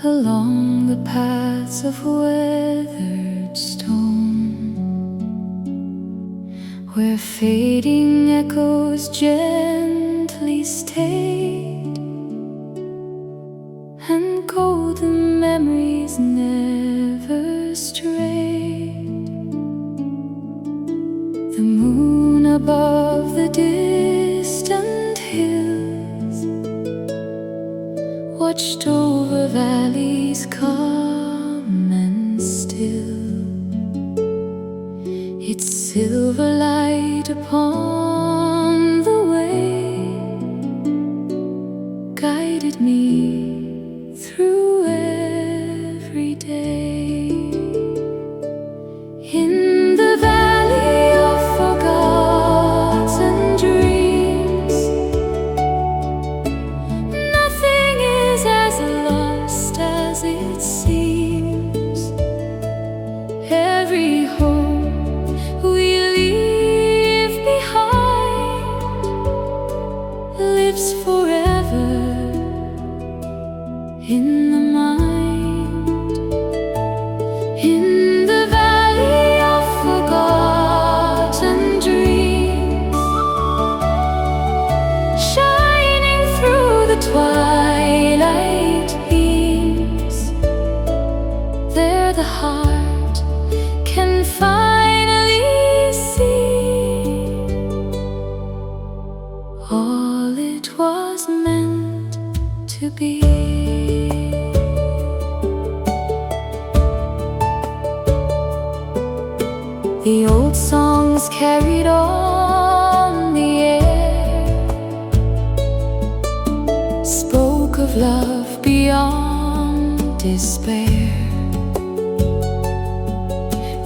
along the paths of weathered stone, where fading echoes gently stayed, and golden memories never strayed. The moon above the distant hills watched over valleys calm and still, its silver light upon the way guided me through every day. In the valley of forgotten dreams, nothing is as lost as it seems. Every home we leave behind lives forever in the mind. In the valley of forgotten dreams, shining through the twilight beams, there the heart can finally see all it was meant to be. The old songs carried on the air spoke of love beyond despair.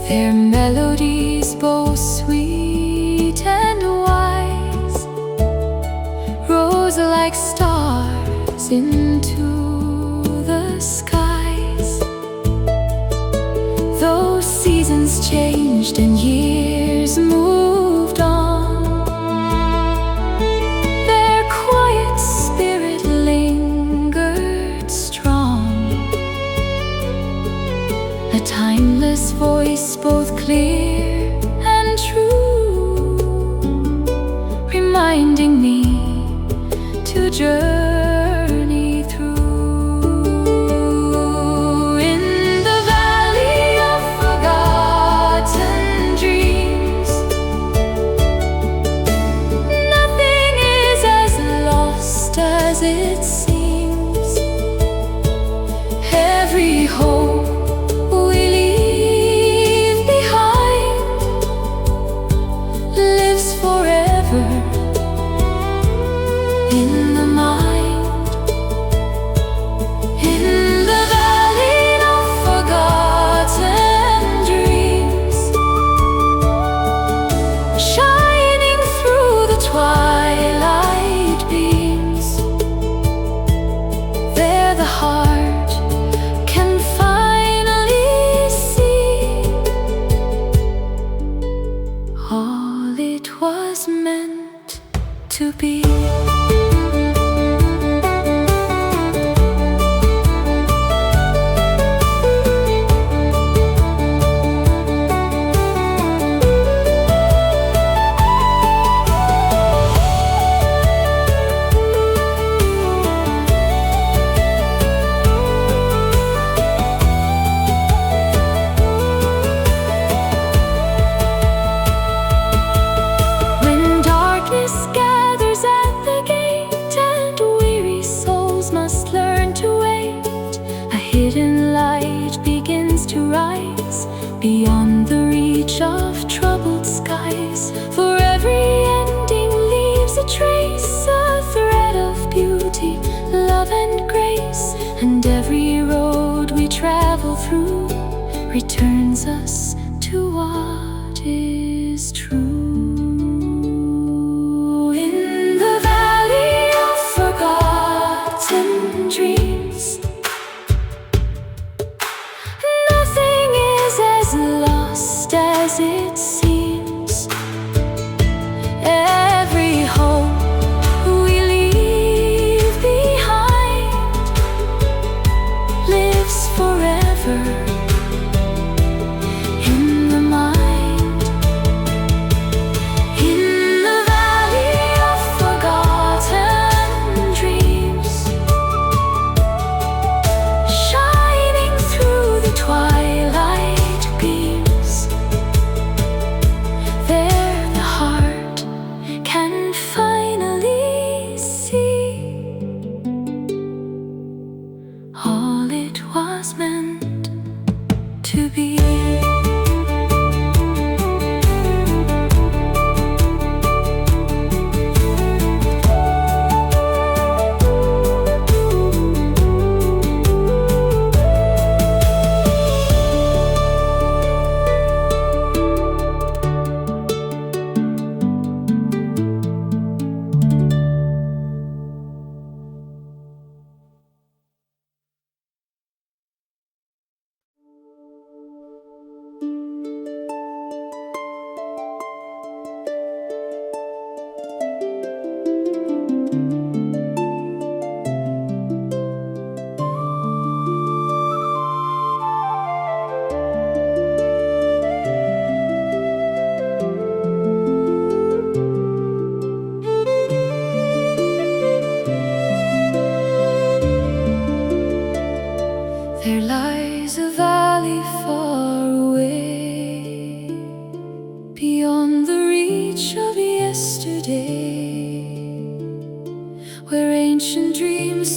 Their melodies, both sweet and wise, rose like stars into the skies. Those seasons changed and years moved on, their quiet spirit lingered strong, a timeless voice both clear and true, reminding me to journey through. In the valley of forgotten dreams, nothing is as lost as it seems. Every hope we leave behind lives forever in the mind. In the valley of forgotten dreams, shining through the twilight beams, there the heart can finally see all it was meant to be. When darkness gathers at the gate and weary souls must learn to wait, a hidden light begins to rise beyond the reach of troubled skies. For every ending leaves a trace, a thread of beauty, love and grace, and every road we travel through returns us to what is true. In the valley of forgotten dreams, nothing is as lost as it seems. Every hope we leave behind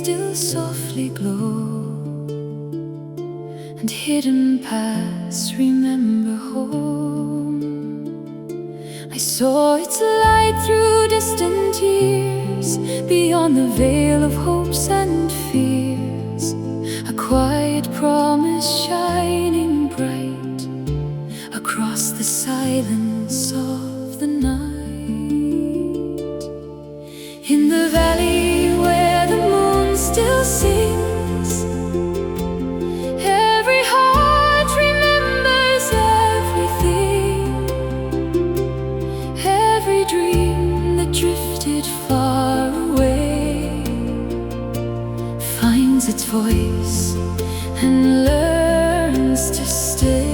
still softly glow, and hidden paths remember home. I saw its light through distant years, beyond the veil of hopes and fears, a quiet promise shining bright across the silence of the night. In the valley where the moon still sings, every heart remembers everything. Every dream that drifted far away finds its voice and learns to stay.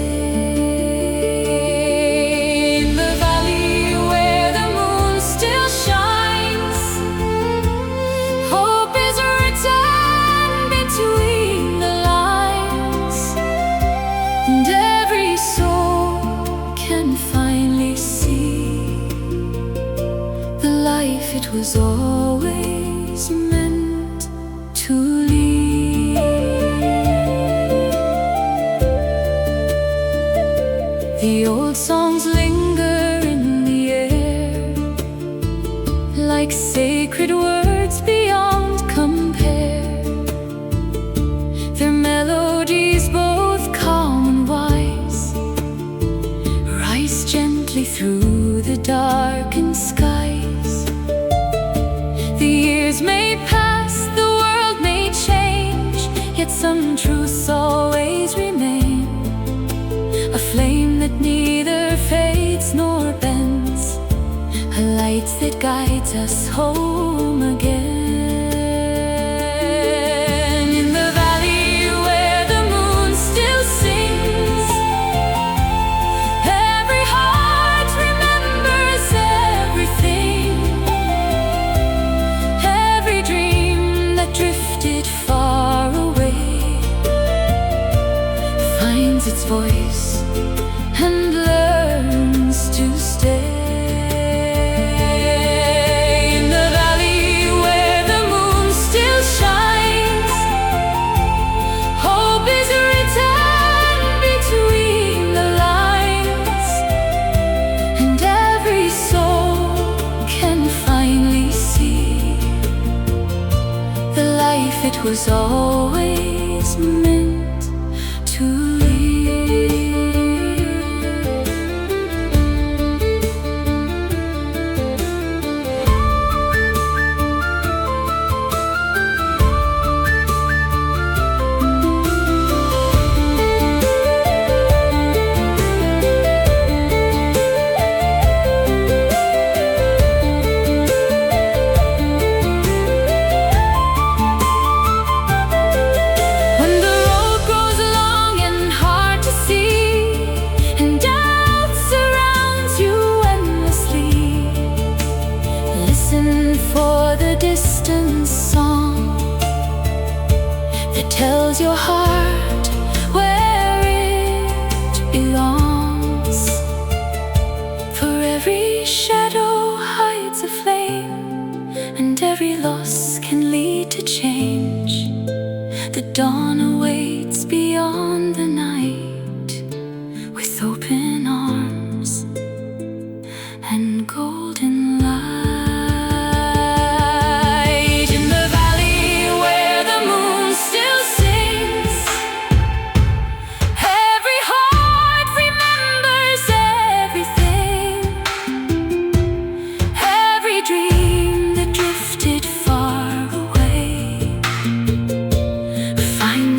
It was always meant to lead. The old songs linger in the air, like sacred words beyond compare. Their melodies, both calm and wise, rise gently through the darkened skies. The years may pass, the world may change, yet some truths always remain. A flame that neither fades nor bends, a light that guides us home again. In the valley where the moon still sings, every heart remembers everything. Drifted far away finds its voice and learns to stay. In the valley where the moon still shines, hope is written between the lines, and every soul can finally see the life it was always meant to lead. For the distant song that tells your heart where it belongs. For every shadow hides a flame, and every loss can lead to change. The dawn awaits beyond the night, with open arms and golden light.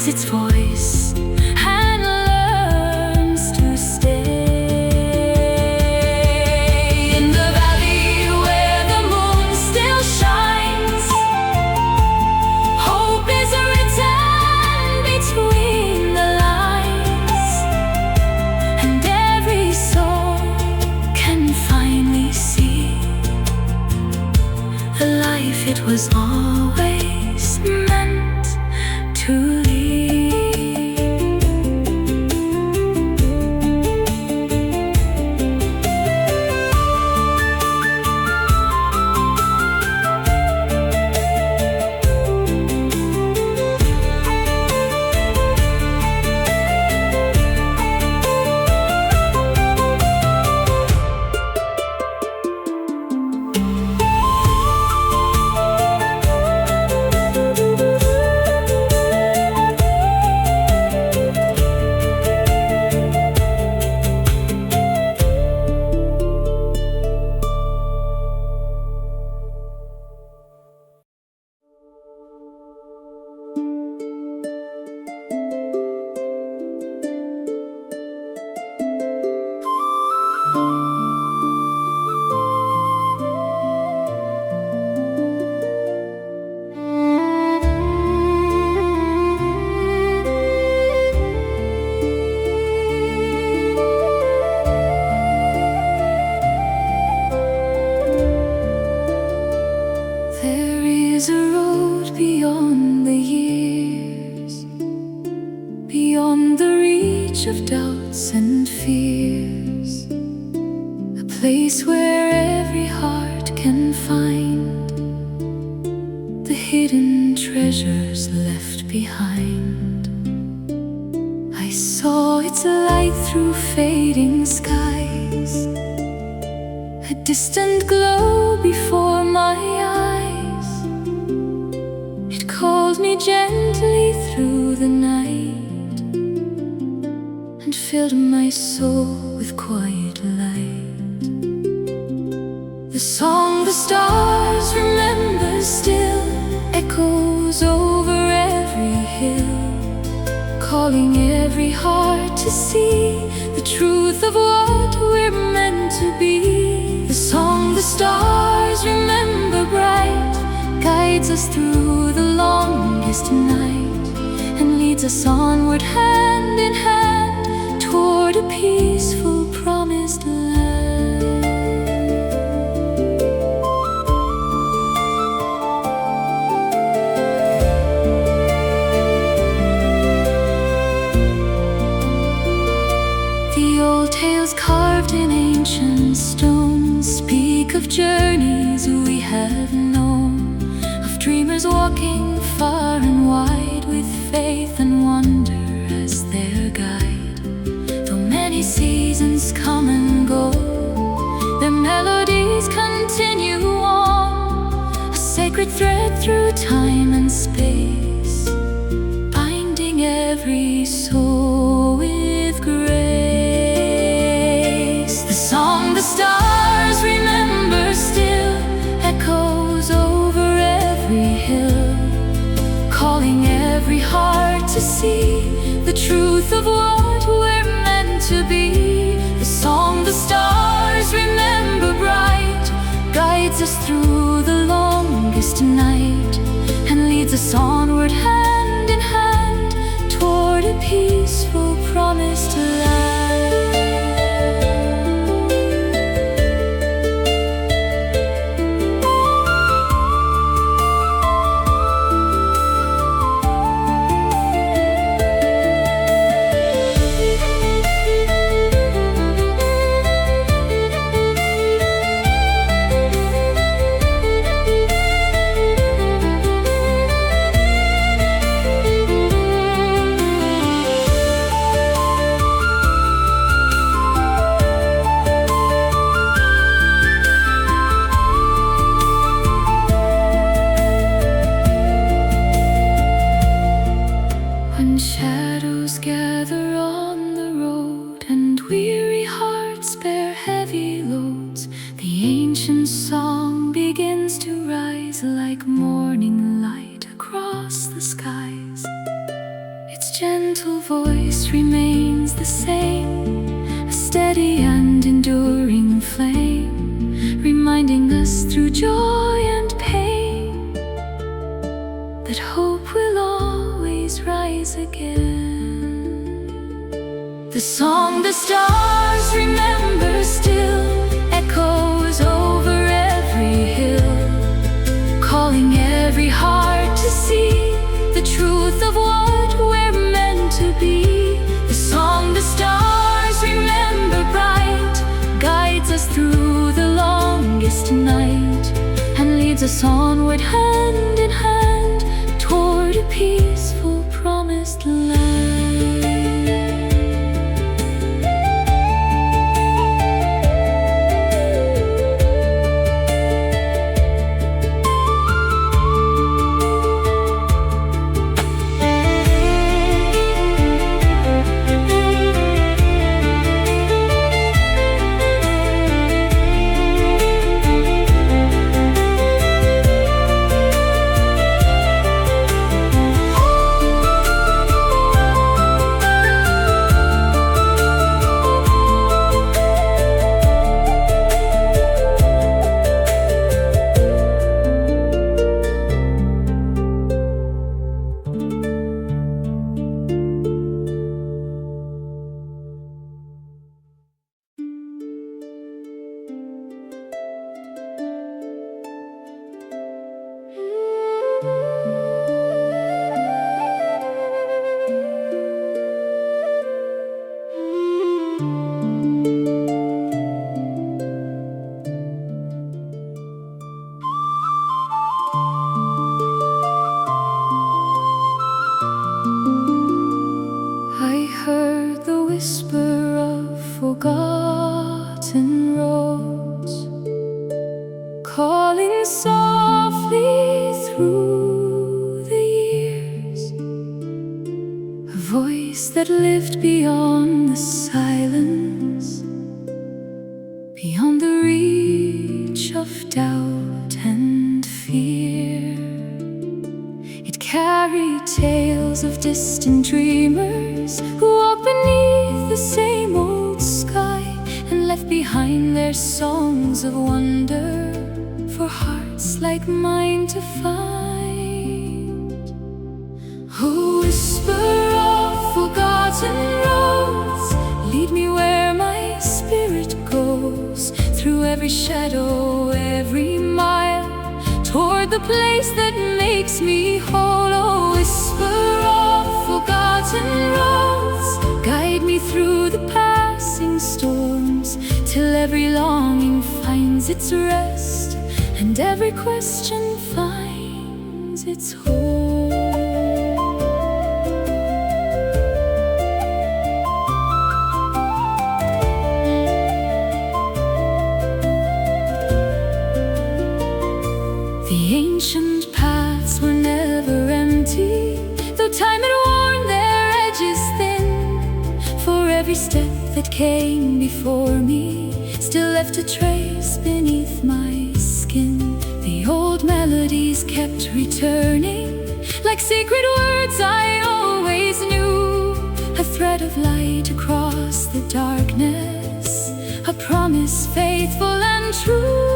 Its voice and learns to stay. In the valley where the moon still shines, hope is written between the lines, and every soul can finally see the life it was always meant to lead. beyond the years, beyond the reach of doubts and fears, a place where every heart can find the hidden treasures left behind. I saw its light through fading skies, a distant glow before my eyes. It called me gently through the night and filled my soul with quiet light. The song the stars remember still echoes over every hill, calling every heart to see the truth of what we're meant to be. The song the stars remember bright guides us through the longest night and leads us onward hand in hand toward a peaceful promised land. The old tales carved in ancient stone speak of journeys we have known, of dreamers walking far and wide with faith and wonder as their guide. Though many seasons come and go, their melodies continue on, a sacred thread through time and space, binding every soul with grace. The song the stars remember still echoes over every hill, calling every heart to see the truth of what we're meant to be. The song the stars remember bright guides us through the longest night and leads us onward hand in hand toward a peaceful promised land. When shadows gather on the road and weary hearts bear heavy loads, the ancient song begins to rise like morning light across the skies. Its gentle voice remains the same, a steady and enduring flame, reminding us through joy and pain that hope will always rise again. The song the stars remember still echoes over every hill, calling every heart to see the truth of what we're meant to be. The song the stars remember bright guides us through the longest night and leads us onward hand in hand toward a peaceful promised land. voice that lived beyond the silence, beyond the reach of doubt and fear. It carried tales of distant dreamers who walked beneath the same old sky and left behind their songs of wonder for hearts like mine to find. Oh, whisper of forgotten roads, lead me where my spirit goes, through every shadow, every mile, toward the place that makes me whole. Oh, whisper of forgotten roads, guide me through the passing storms, till every longing finds its rest, and every question finds its home. The ancient paths were never empty, though time had worn their edges thin. For every step that came before me still left a trace beneath my skin. The old melodies kept returning, like secret words I always knew, a thread of light across the darkness, a promise faithful and true.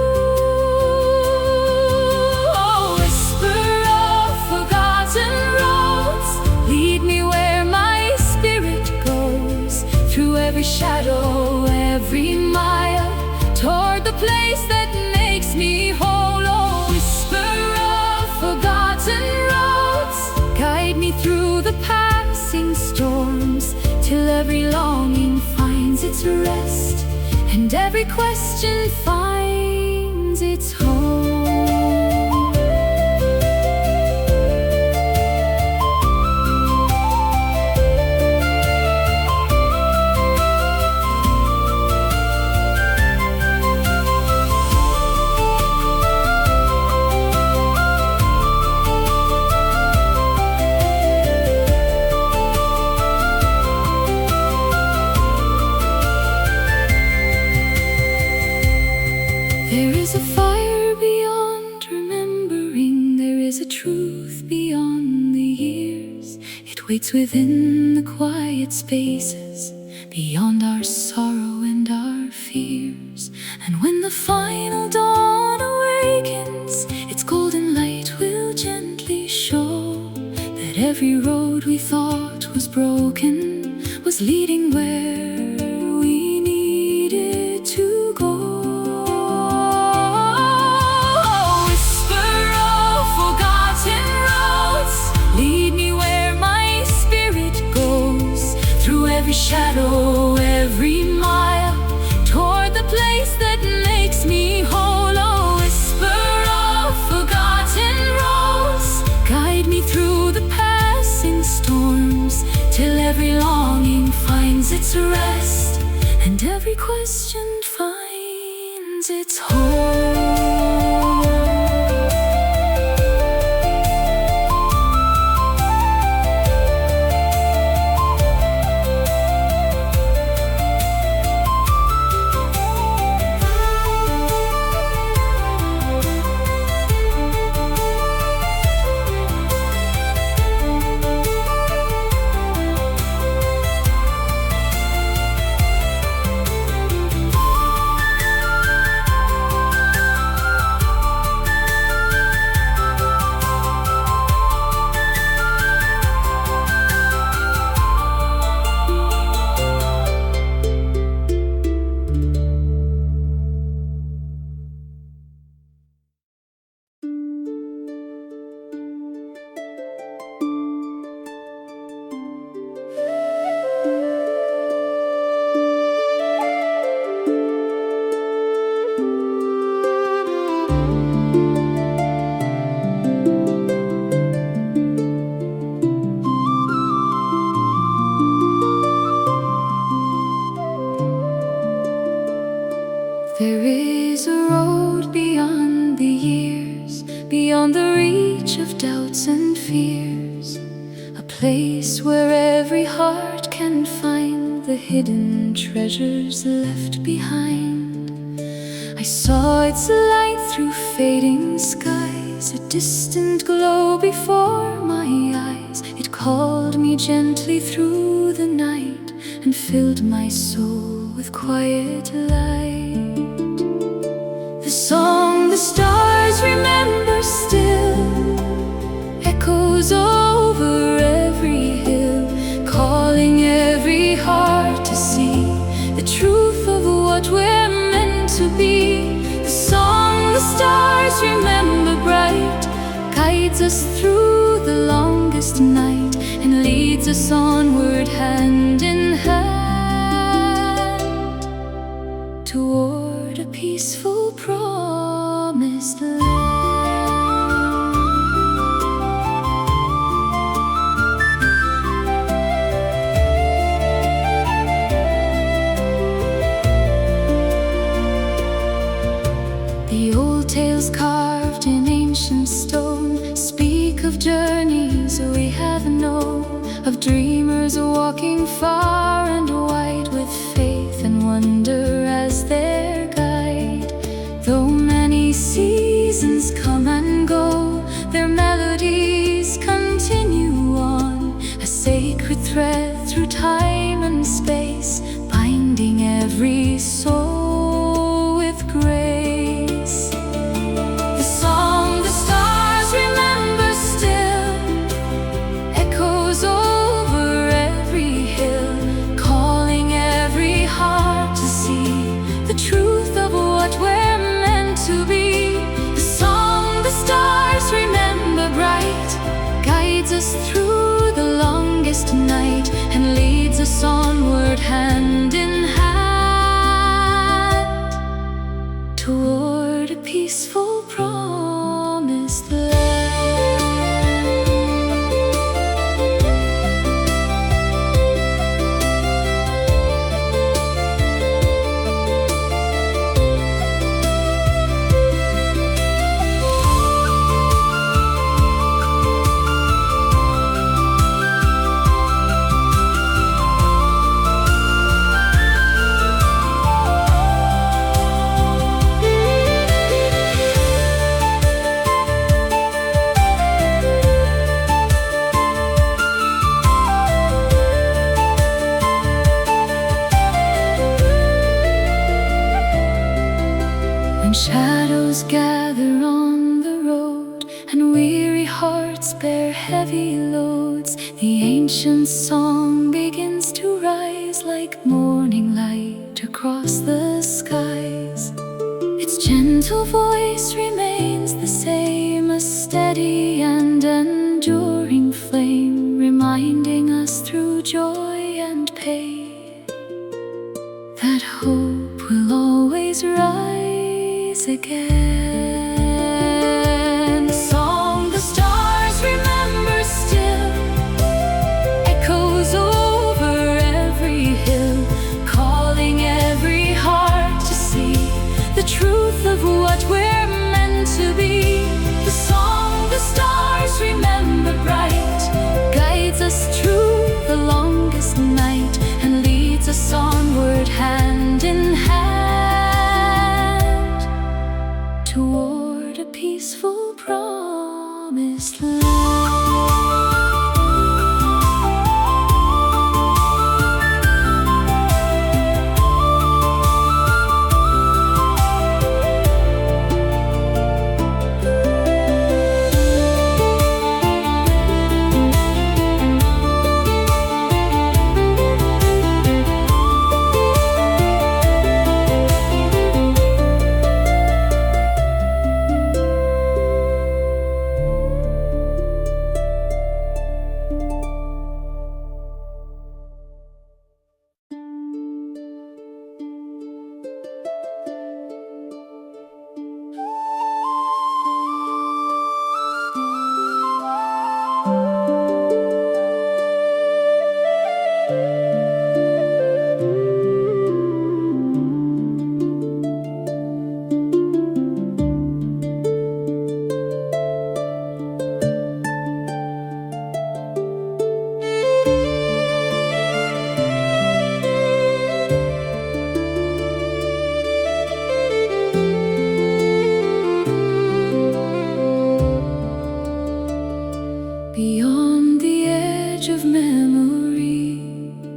Every shadow, every mile, toward the place that makes me whole. Oh, whisper of forgotten roads, guide me through the passing storms, till every longing finds its rest, and every question finds its home. There is a fire beyond remembering, there is a truth beyond the years. It waits within the quiet spaces, beyond our sorrow and our fears. And when the final dawn awakens, its golden light will gently show that every road we thought was broken was leading where we needed to go. Every shadow, every mile, toward the place that makes me whole. Oh, whisper of forgotten roads, guide me through the passing storms, till every longing finds its rest, and every question finds its home. place where every heart can find the hidden treasures left behind. I saw its light through fading skies, a distant glow before my eyes. It called me gently through the night and filled my soul with quiet light. The song the stars remember still echoes over every hill, calling every heart to see the truth of what we're meant to be. The song the stars remember bright guides us through the longest night and leads us onward hand in hand toward a peaceful promised land. The old tales carved in ancient stone speak of journeys we have known, of dreamers walking far and wide with faith and wonder as their guide. Though many seasons come and go, their melodies continue on, a sacred thread through time and space, binding every soul with grace. The song the stars remember still echoes over every hill, calling every heart to see the truth of what we're meant to be. The song the stars remember bright guides us through the longest night and leads us onward hand in hand toward a peaceful promised land. When shadows gather on the road and weary hearts bear heavy loads, the ancient song begins to rise like morning light across the skies. Its gentle voice remains the same, a steady and enduring flame, reminding us through joy and pain that hope will always rise again. The song the stars remember still echoes over every hill, calling every heart to see the truth of what we're meant to be. The song the stars remember bright guides us through the longest night and leads us onward hand in hand edge of memory,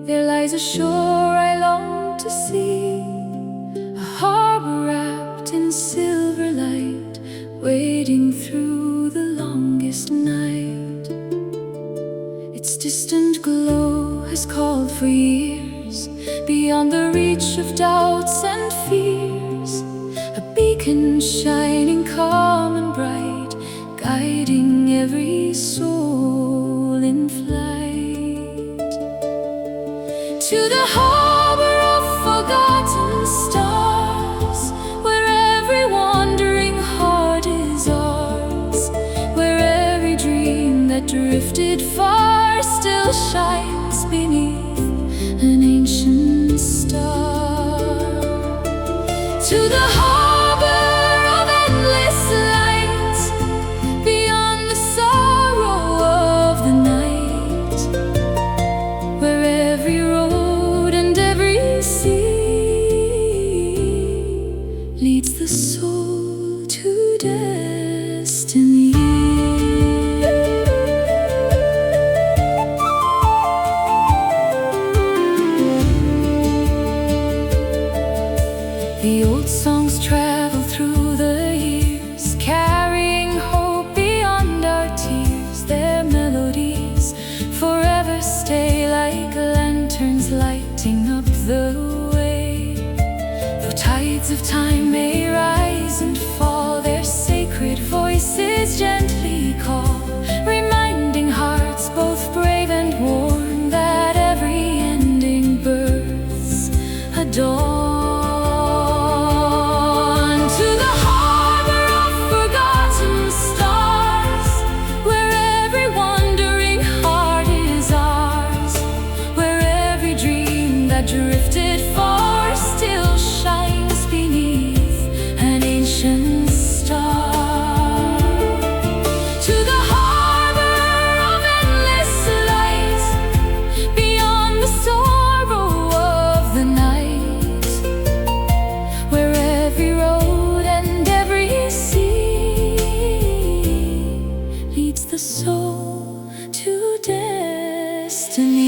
there lies a shore I long to see, a harbor wrapped in silver light, waiting through the longest night. Its distant glow has called for years, beyond the reach of doubts and fears, a beacon shining calm and bright, guiding every soul in flight. To the harbor of forgotten stars, where every wandering heart is ours, where every dream that drifted far still shines beneath an ancient star. To the harbor of endless light, beyond the sorrow of the night, where every road and every sea leads the soul to destiny. The old songs travel through the years, carrying hope beyond our tears. Their melodies forever stay like lanterns lighting up the way. Though tides of time may rise and fall, their sacred voices gently call, reminding hearts both brave and worn that every ending births a dawn. Drifted far still shines beneath an ancient star. To the harbor of endless light, beyond the sorrow of the night, where every road and every sea leads the soul to destiny.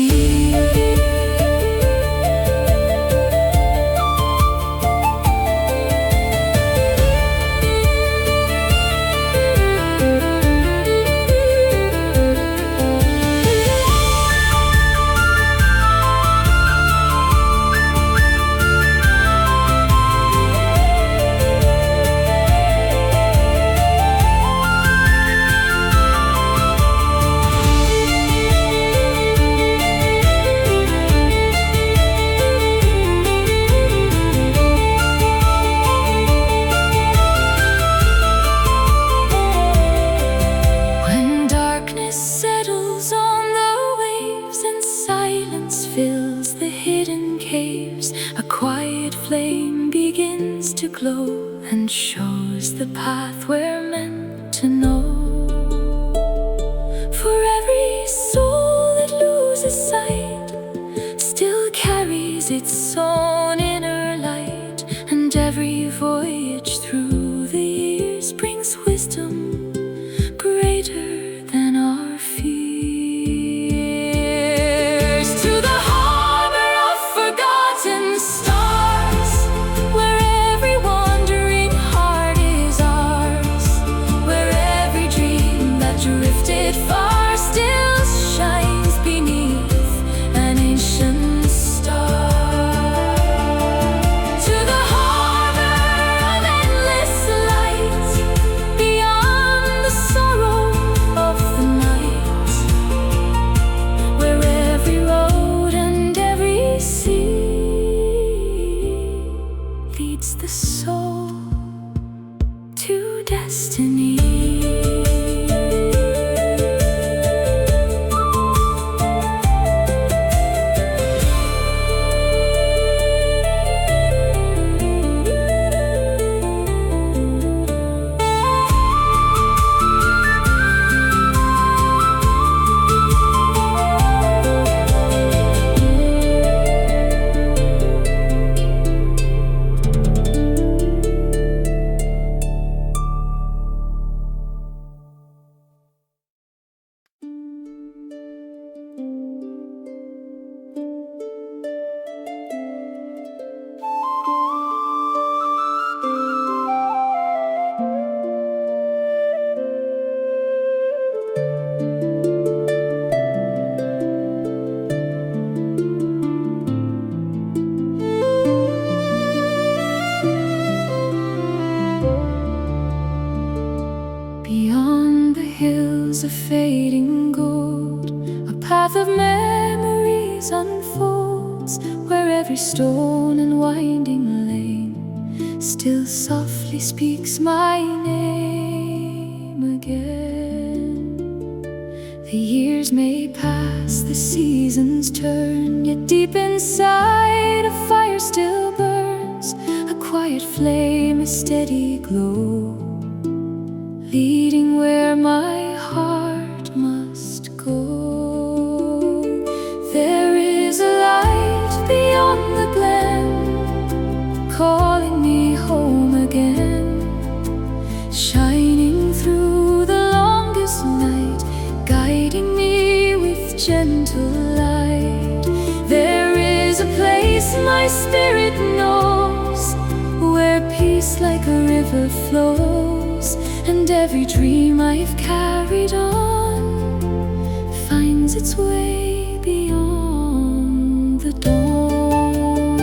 Fills the hidden caves, a quiet flame begins to glow and shows the path we're meant to know. For every soul that loses sight still carries its own inner light, and every voyage through the years brings wisdom greater than our fears. Stars, where every wandering heart is ours, path of memories unfolds, where every stone and winding lane still softly speaks my name again. The years may pass, the seasons turn, yet deep inside a fire still burns, a quiet flame, a steady glow, leading where my heart must go. There is a light beyond the glen, calling me home again, shining through the longest night, guiding me with gentle light. There is a place my spirit knows, where peace like a river flows, and every dream I've carried on finds its way beyond the dawn.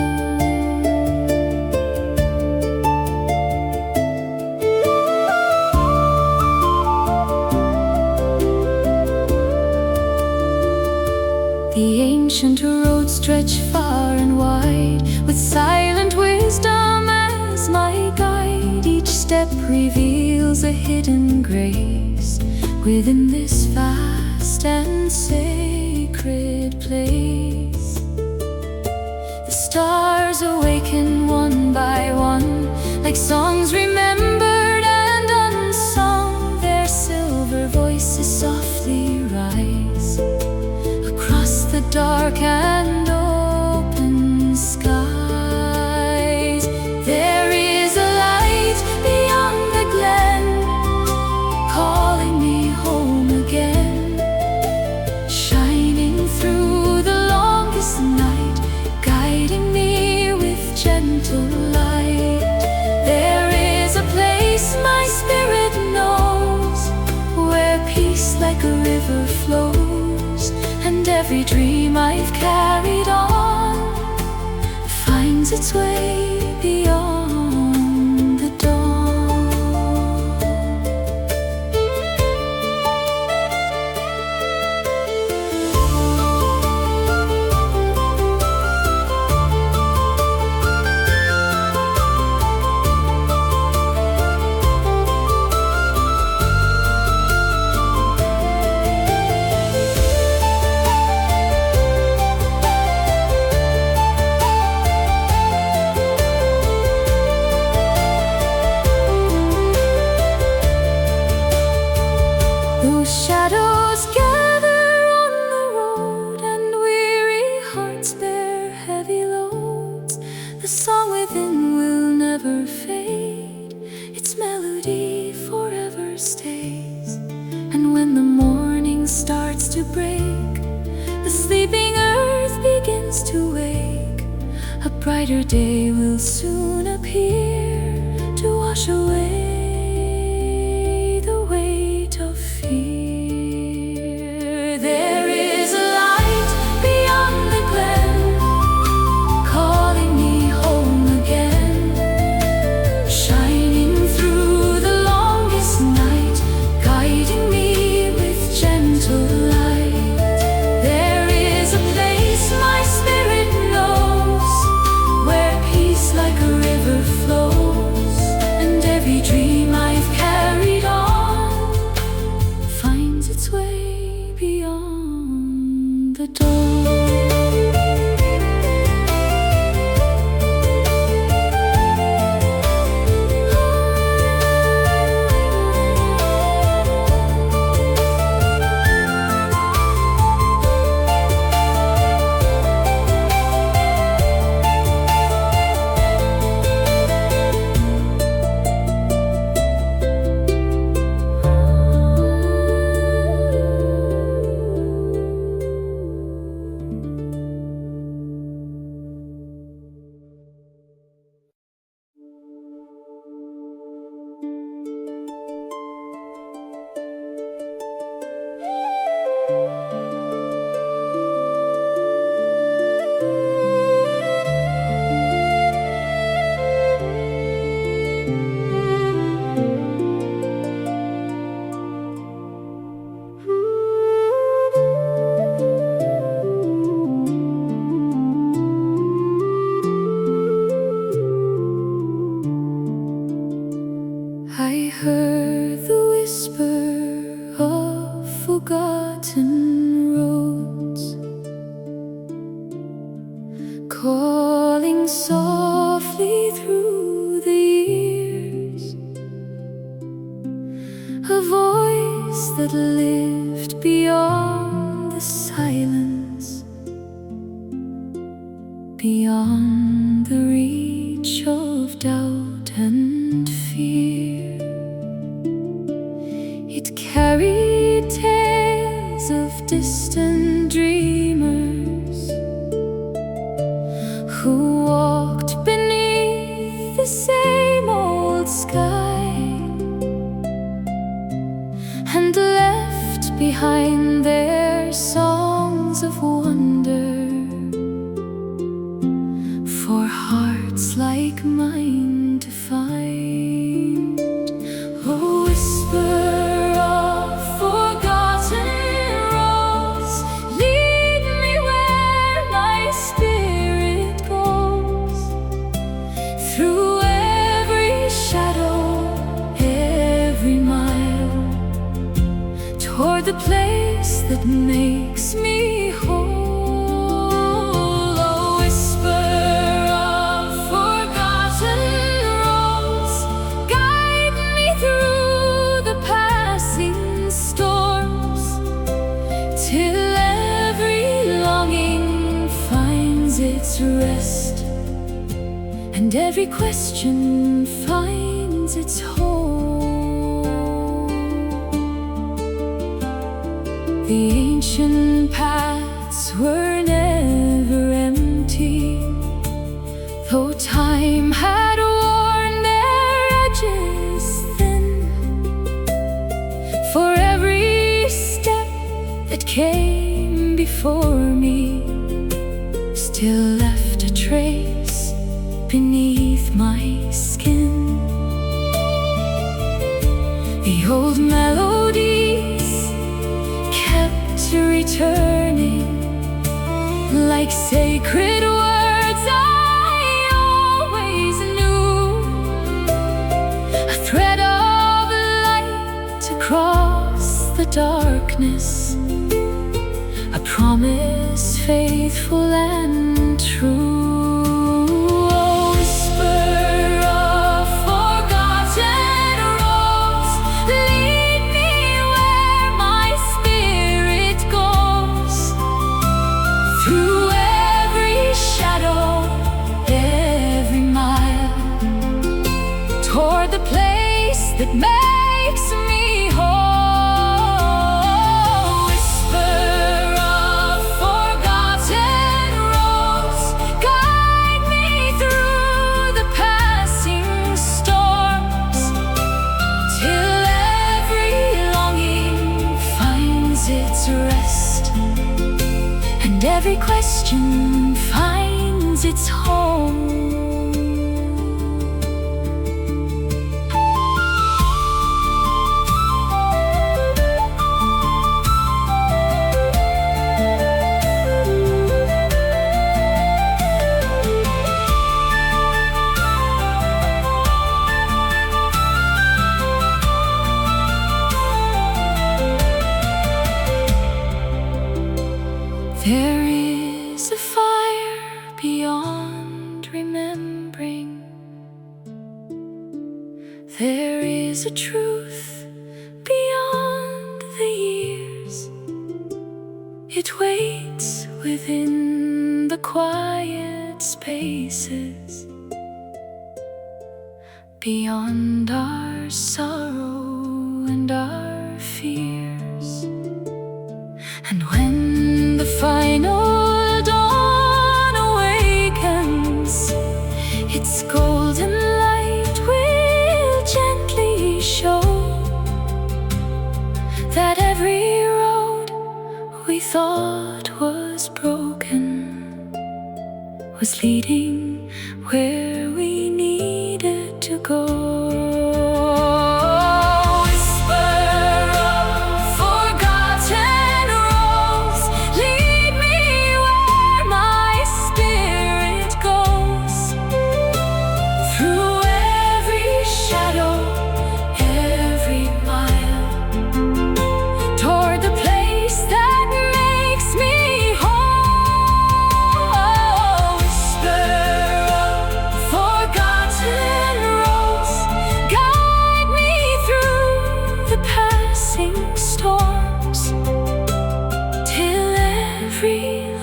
The ancient roads stretch far and wide, with silent wisdom as my guide. Each step reveals a hidden grace within this vast and sacred place. The stars awaken one by one, like songs remembered and unsung. Their silver voices softly rise across the dark and open skies. There is a light beyond the glen, calling me home again, shining through the longest night, guiding me with gentle light. There is a place my spirit knows, where peace like a river flows, and every dream I've carried on finds its way beyond the dawn. Those shadows gather on the road, and weary hearts bear heavy loads. The song within will never fade, its melody forever stays. And when the morning starts to break, the sleeping earth begins to wake, a brighter day will soon appear to wash away the weight of fear. There is a light beyond the glen, calling me home again, shining through the longest night, guiding me with gentle light. There is a place my spirit knows, where peace like a river flows, and every dream I've carried on finds its way beyond the dawn. softly through the years, a voice that lived beyond the silence, beyond the reach of doubt and fear. It carried tales of distant dreamers who walked beneath the same old sky and left behind their songs of wonder for hearts like mine to find. A whisper of forgotten roads, lead me where my spirit goes, through every shadow, every mile, toward the place that makes me whole. Rest, and every question finds its home. The ancient paths were never empty, though time had worn their edges thin. For every step that came before me still left a trace beneath my skin. The old melodies kept returning like sacred words I always knew, a thread of light across the darkness, a promise faithful and true. A whisper of forgotten roads, lead me where my spirit goes, through every shadow, every mile, toward the place that makes me whole. And every question finds its home. There is a fire beyond remembering. There is a truth beyond the years. It waits within the quiet spaces, beyond our sorrow and our fears. And when the final dawn awakens, its golden light will gently show that every road we thought was broken was leading where we needed to go. Whisper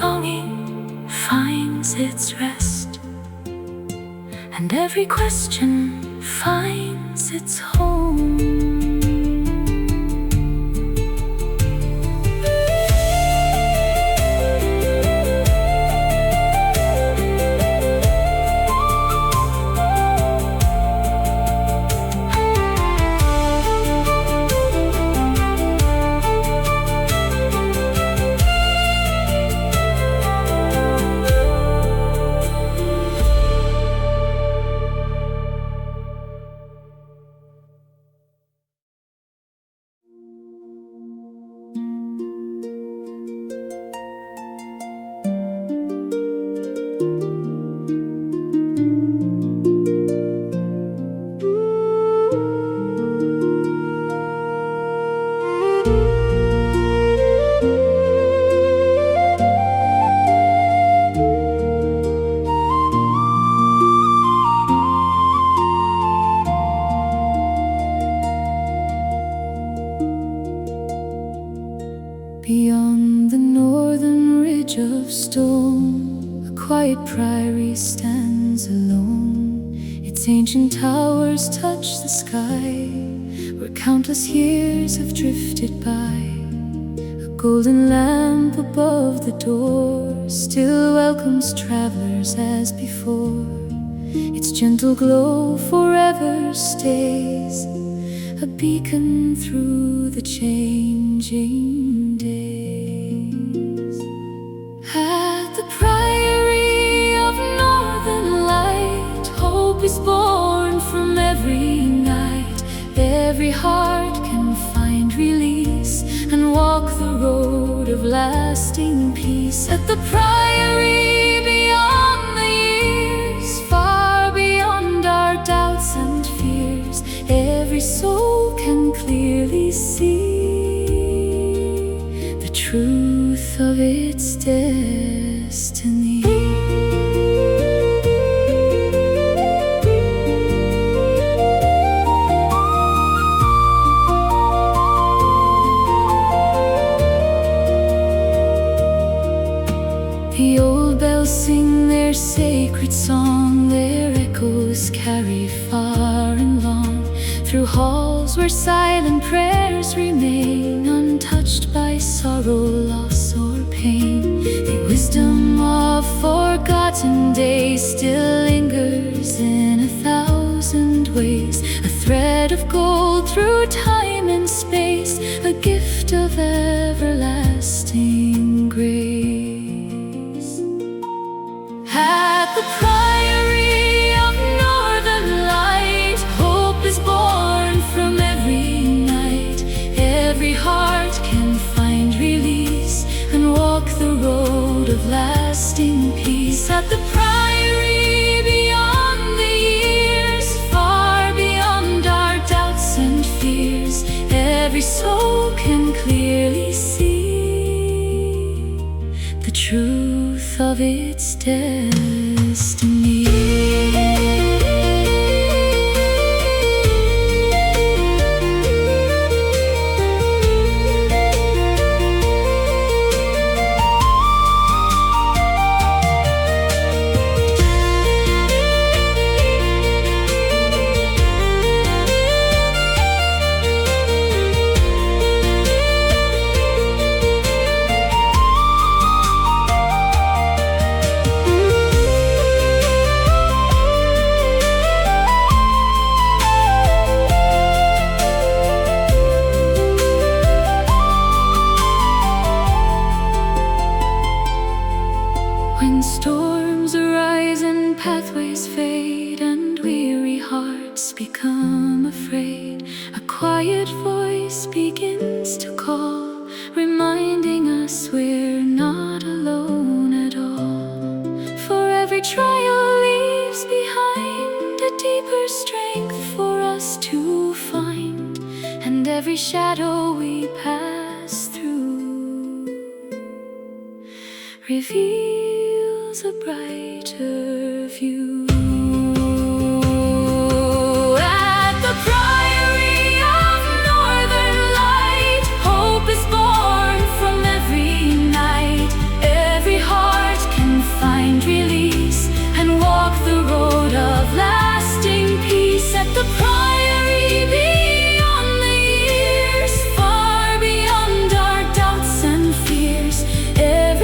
longing finds its rest, and every question finds its home. Beyond the northern ridge of stone, a quiet priory stands alone. Its ancient towers touch the sky, where countless years have drifted by. A golden lamp above the door still welcomes travelers as before. Its gentle glow forever stays, a beacon through the changing days. At the priory of northern light, hope is born from every night. Every heart can find release and walk the road of lasting peace. At the priory, beyond the years, far beyond our doubts and fears, every soul can clearly see the truth of its destiny. The old bells sing their sacred song, their echoes carry far and long, through halls where silent prayers remain, untouched by sorrow, loss, or pain. The wisdom of forgotten days still lingers in 1,000 ways, a thread of gold through time and space, a gift of everlasting grace. At the priory of northern light, hope is born from every night. Every heart can find release and walk the road of lasting peace. At the priory, beyond the years, far beyond our doubts and fears, every soul can clearly see the truth of its destiny. When storms arise and pathways fade and weary hearts become afraid, a quiet voice begins to call, reminding us we're not alone at all. For every trial leaves behind a deeper strength for us to find, and every shadow we pass through reveals a brighter view. At the priory of northern light, hope is born from every night. Every heart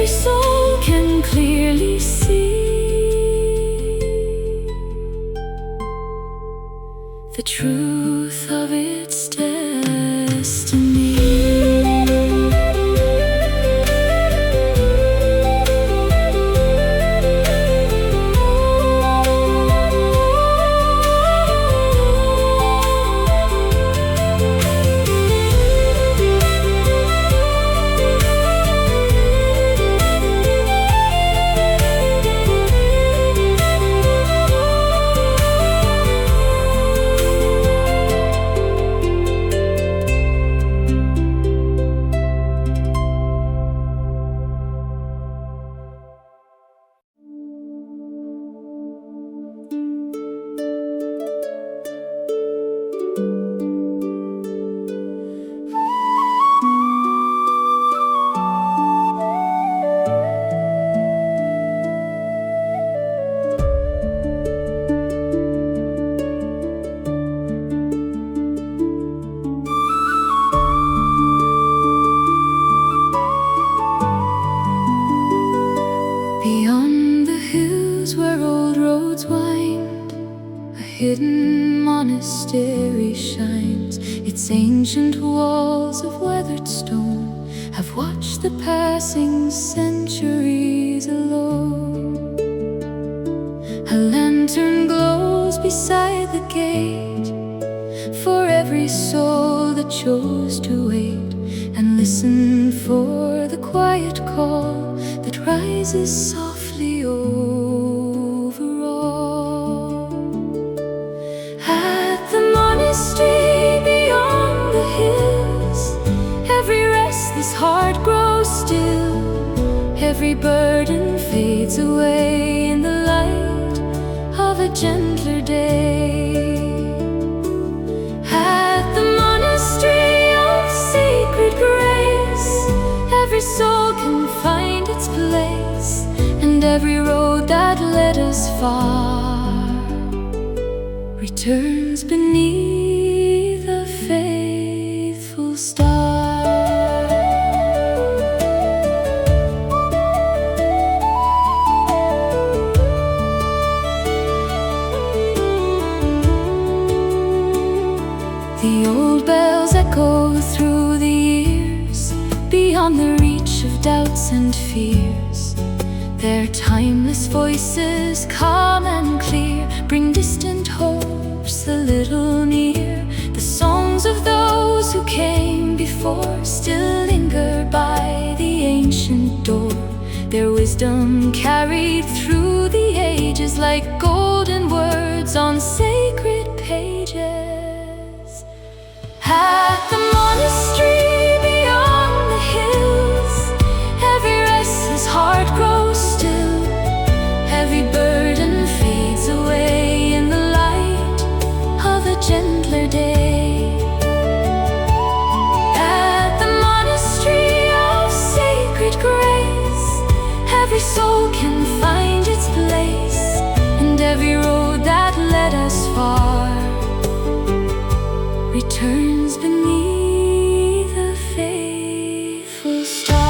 every soul can clearly see the truth of its destiny. Beyond the hills where old roads wind, a hidden monastery shines. Its ancient walls of weathered stone have watched the passing centuries alone. A lantern glows beside the gate for every soul that chose to wait and listen for the quiet call that rises softly over all. At the monastery beyond the hills, every restless heart grows still, every burden fades away in the light of a gentler day. At the monastery of sacred grace, every soul can find its place, and every road that led us far returns beneath a faithful star. The old bells echo through the years, beyond the reach of doubts and fears. Their timeless voices, calm and clear, bring distant hopes a little near. The songs of those who came before still linger by the ancient door, their wisdom carried through the ages like golden words on sacred pages. At the monastery beyond the hills, every restless heart grows still, every burden fades away in the light of a gentler day. At the monastery of sacred grace, every soul can find its place, and every road that led us far returns beneath a faithful star.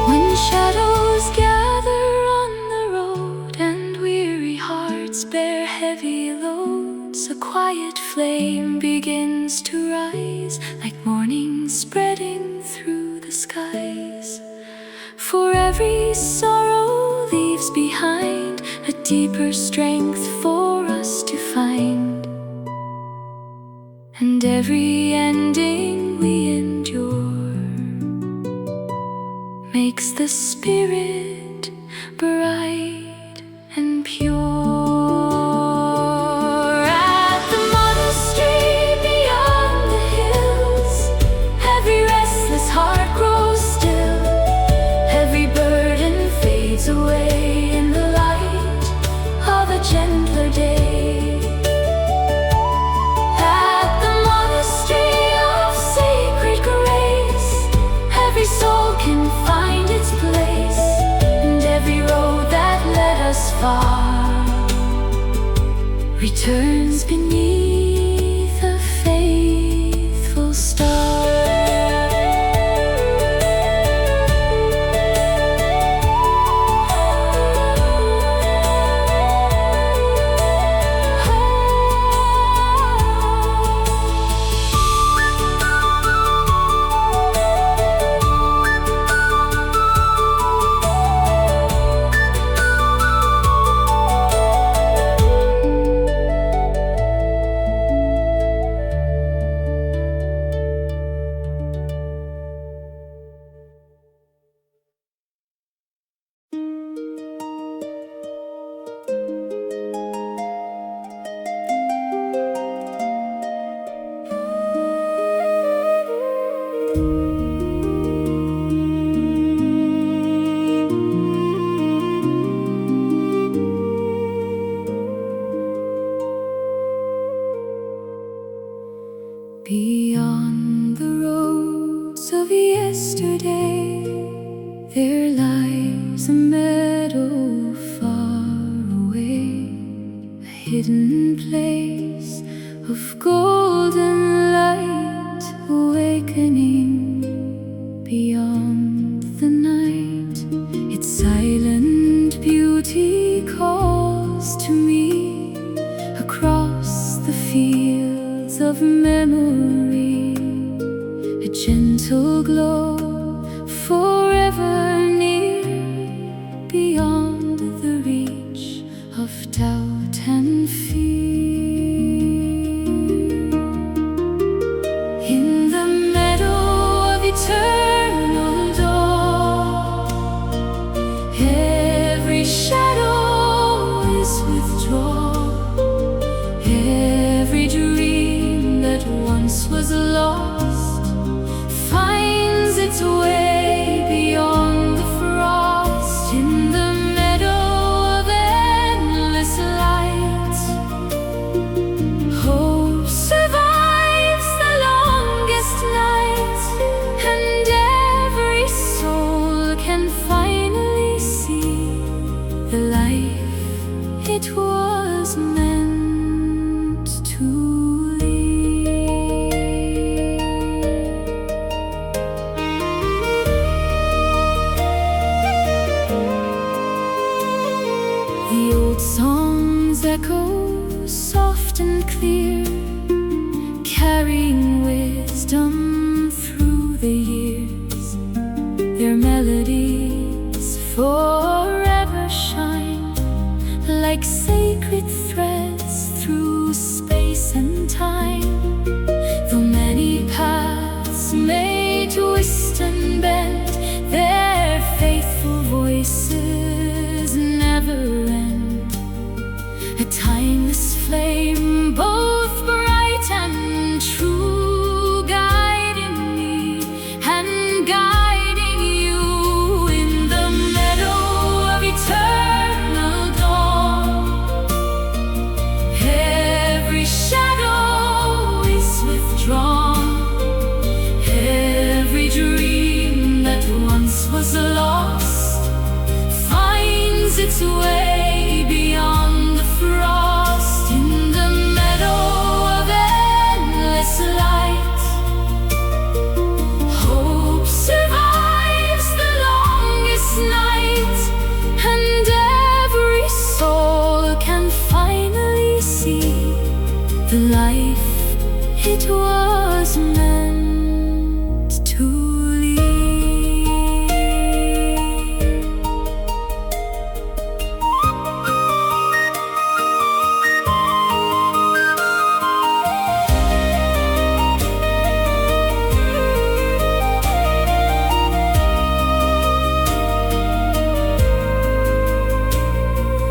When shadows gather on the road and weary hearts bear heavy loads, a quiet flame begins to rise, like morning spreading through the skies. For every sorrow leaves behind a deeper strength for us to find, and every ending we endure makes the spirit bright and pure. At the monastery beyond the hills, every restless heart grows still, every burden fades away in the light of a gentler returns beneath a faithful star. Beyond the roads of yesterday, there lies a meadow far away, a hidden place of golden light awakening beyond the night. Its silent beauty calls to me across the fields of memory, a gentle glow forever near, beyond the reach of doubt and fear. In the meadow of eternal dawn, every shadow is withdrawn, every dream that once was lost finds its way beyond the frost. In the meadow of endless light, hope survives the longest night, and every soul can finally see the life it was meant to lead. The old songs echo soft and clear, carrying wisdom through the years. Their melodies forever shine like sacred threads through space and time. Though many paths may twist and bend, their faithful voices never end. A timeless flame, both bright and true, guiding me and guiding you. In the meadow of eternal dawn, every shadow is withdrawn, every dream that once was lost finds its way beyond the frost. In the meadow of endless light, hope survives the longest night, and every soul can finally see the life it was meant to lead.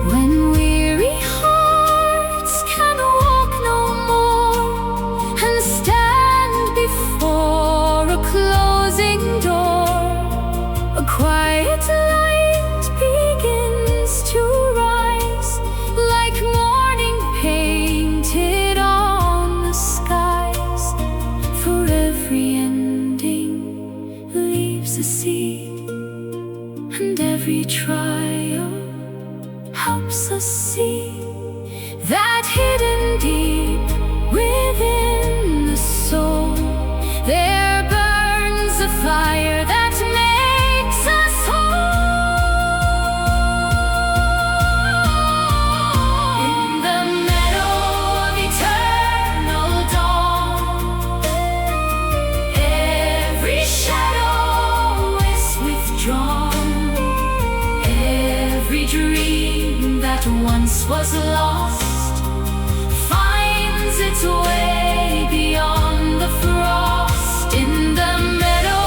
When weary hearts can walk no more and stand before once was lost finds its way beyond the frost in the meadow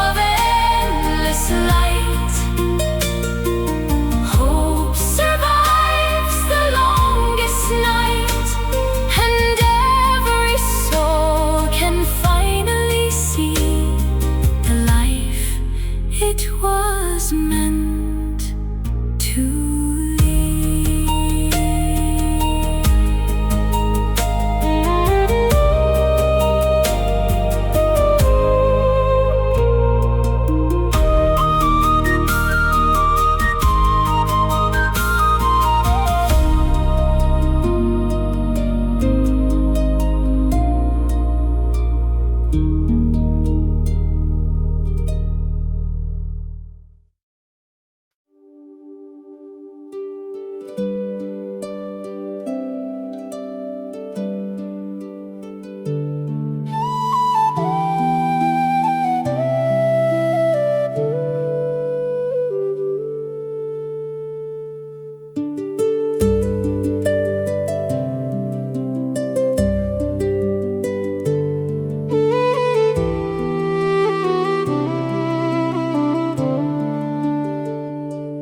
of endless light. Hope survives the longest night, and every soul can finally see the life it was meant to lead.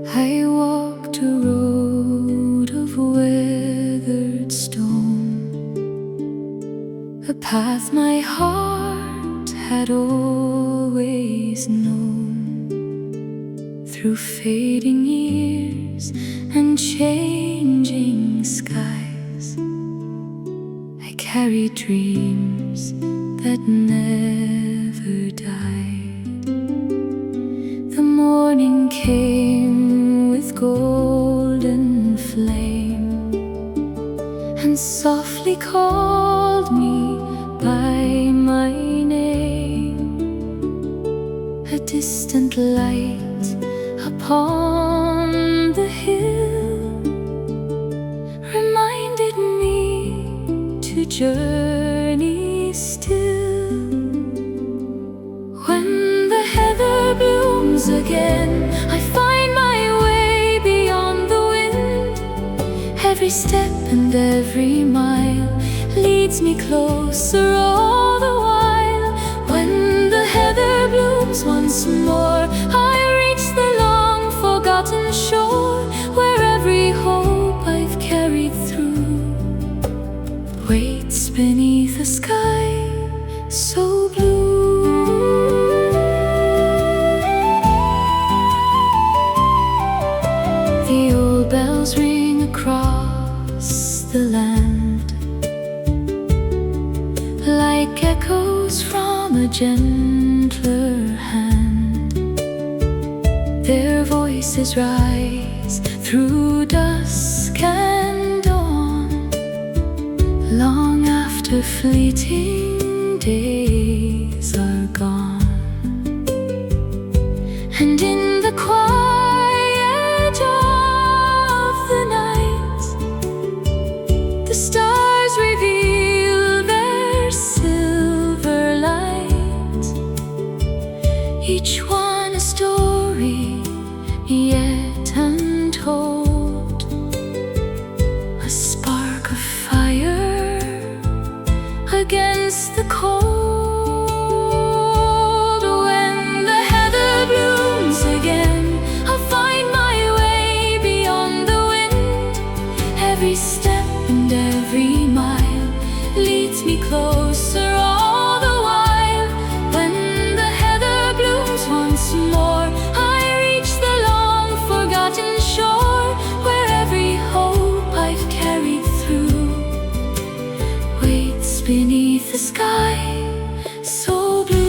I walked a road of weathered stone, a path my heart had always known. Through fading years and changing skies, I carried dreams that never died. The morning came with golden flame and softly called me by my name. A distant light upon the hill reminded me to journey still. When the heather blooms again, I find my way beyond the wind. Every step and every mile leads me closer all the while. When the heather blooms once more, I reach the long forgotten shore, where every hope I've carried through waits beneath a sky so blue. The old bells ring across the land like echoes from a gentler hand. Their voices rise through dusk and dawn, long after fleeting days are gone. And in the quiet of the night, the stars reveal their silver light, each one a story yet untold, a spark of fire against the cold. When the heather blooms again, I'll find my way beyond the wind. Every step and every mile leads me closer all the while. When the heather blooms once more, I reach the long forgotten shore, where every hope I've carried through waits beneath the sky so blue.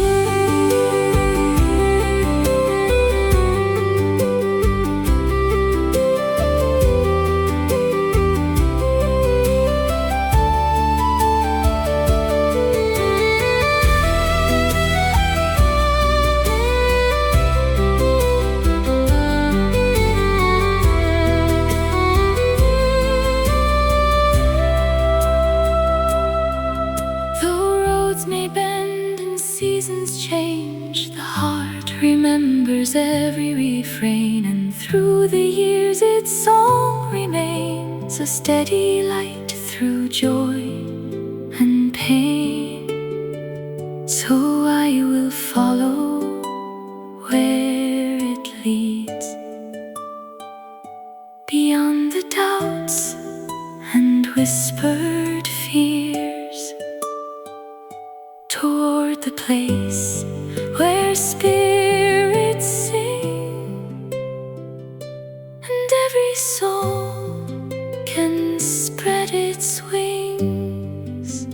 The roads may steady light through joy and pain. So I will follow where it leads, beyond the doubts and whispered fears, toward the place where spirits sing, and every soul can spread its wings.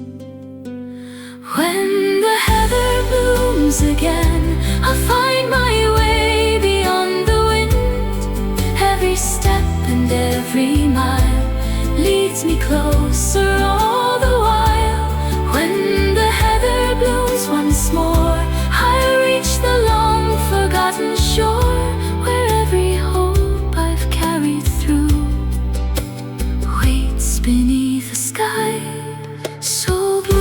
When the heather blooms again, I'll find my way beyond the wind. Every step and every mile leads me closer all the while. When the heather blooms once more, I'll reach the long forgotten shore, where every hope I've carried through waits beneath a sky so blue.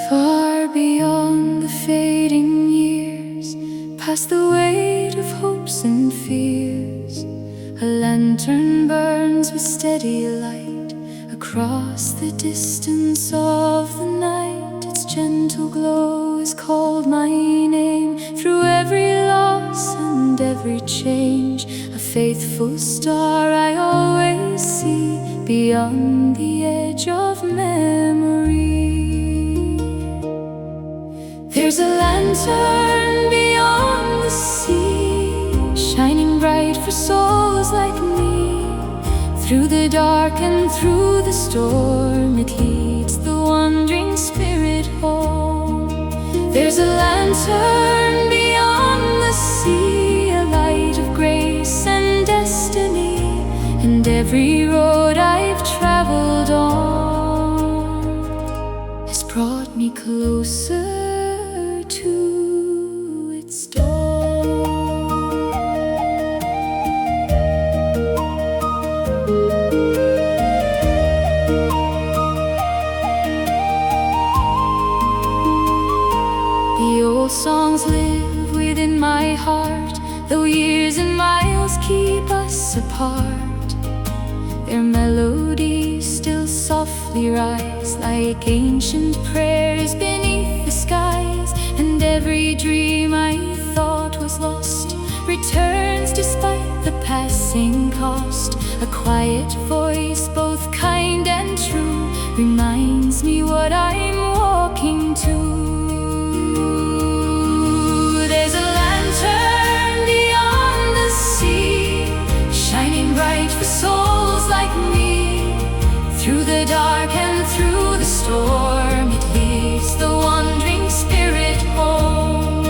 Far beyond the fading years, past the weight of hopes and fears, a lantern burns with steady light across the distance of the night. Its gentle glow has called my name through every loss and every change. A faithful star I always see beyond the edge of memory. There's a lantern beyond the sea, shining bright for souls like me. Through the dark and through the storm, it leads the wandering spirit home. There's a lantern beyond the sea, a light of grace and destiny, and every road I've traveled on has brought me closer to its dawn. The old songs live within my heart, though years and miles keep us apart. Their melodies still softly rise like ancient prayers beneath the skies. And every dream I thought was lost returns despite the passing cost. A quiet voice, both kind and true, reminds me what I'm walking to. There's a lantern beyond the sea, shining bright for souls like me. Through the dark and through the storm, it leads the wandering spirit home.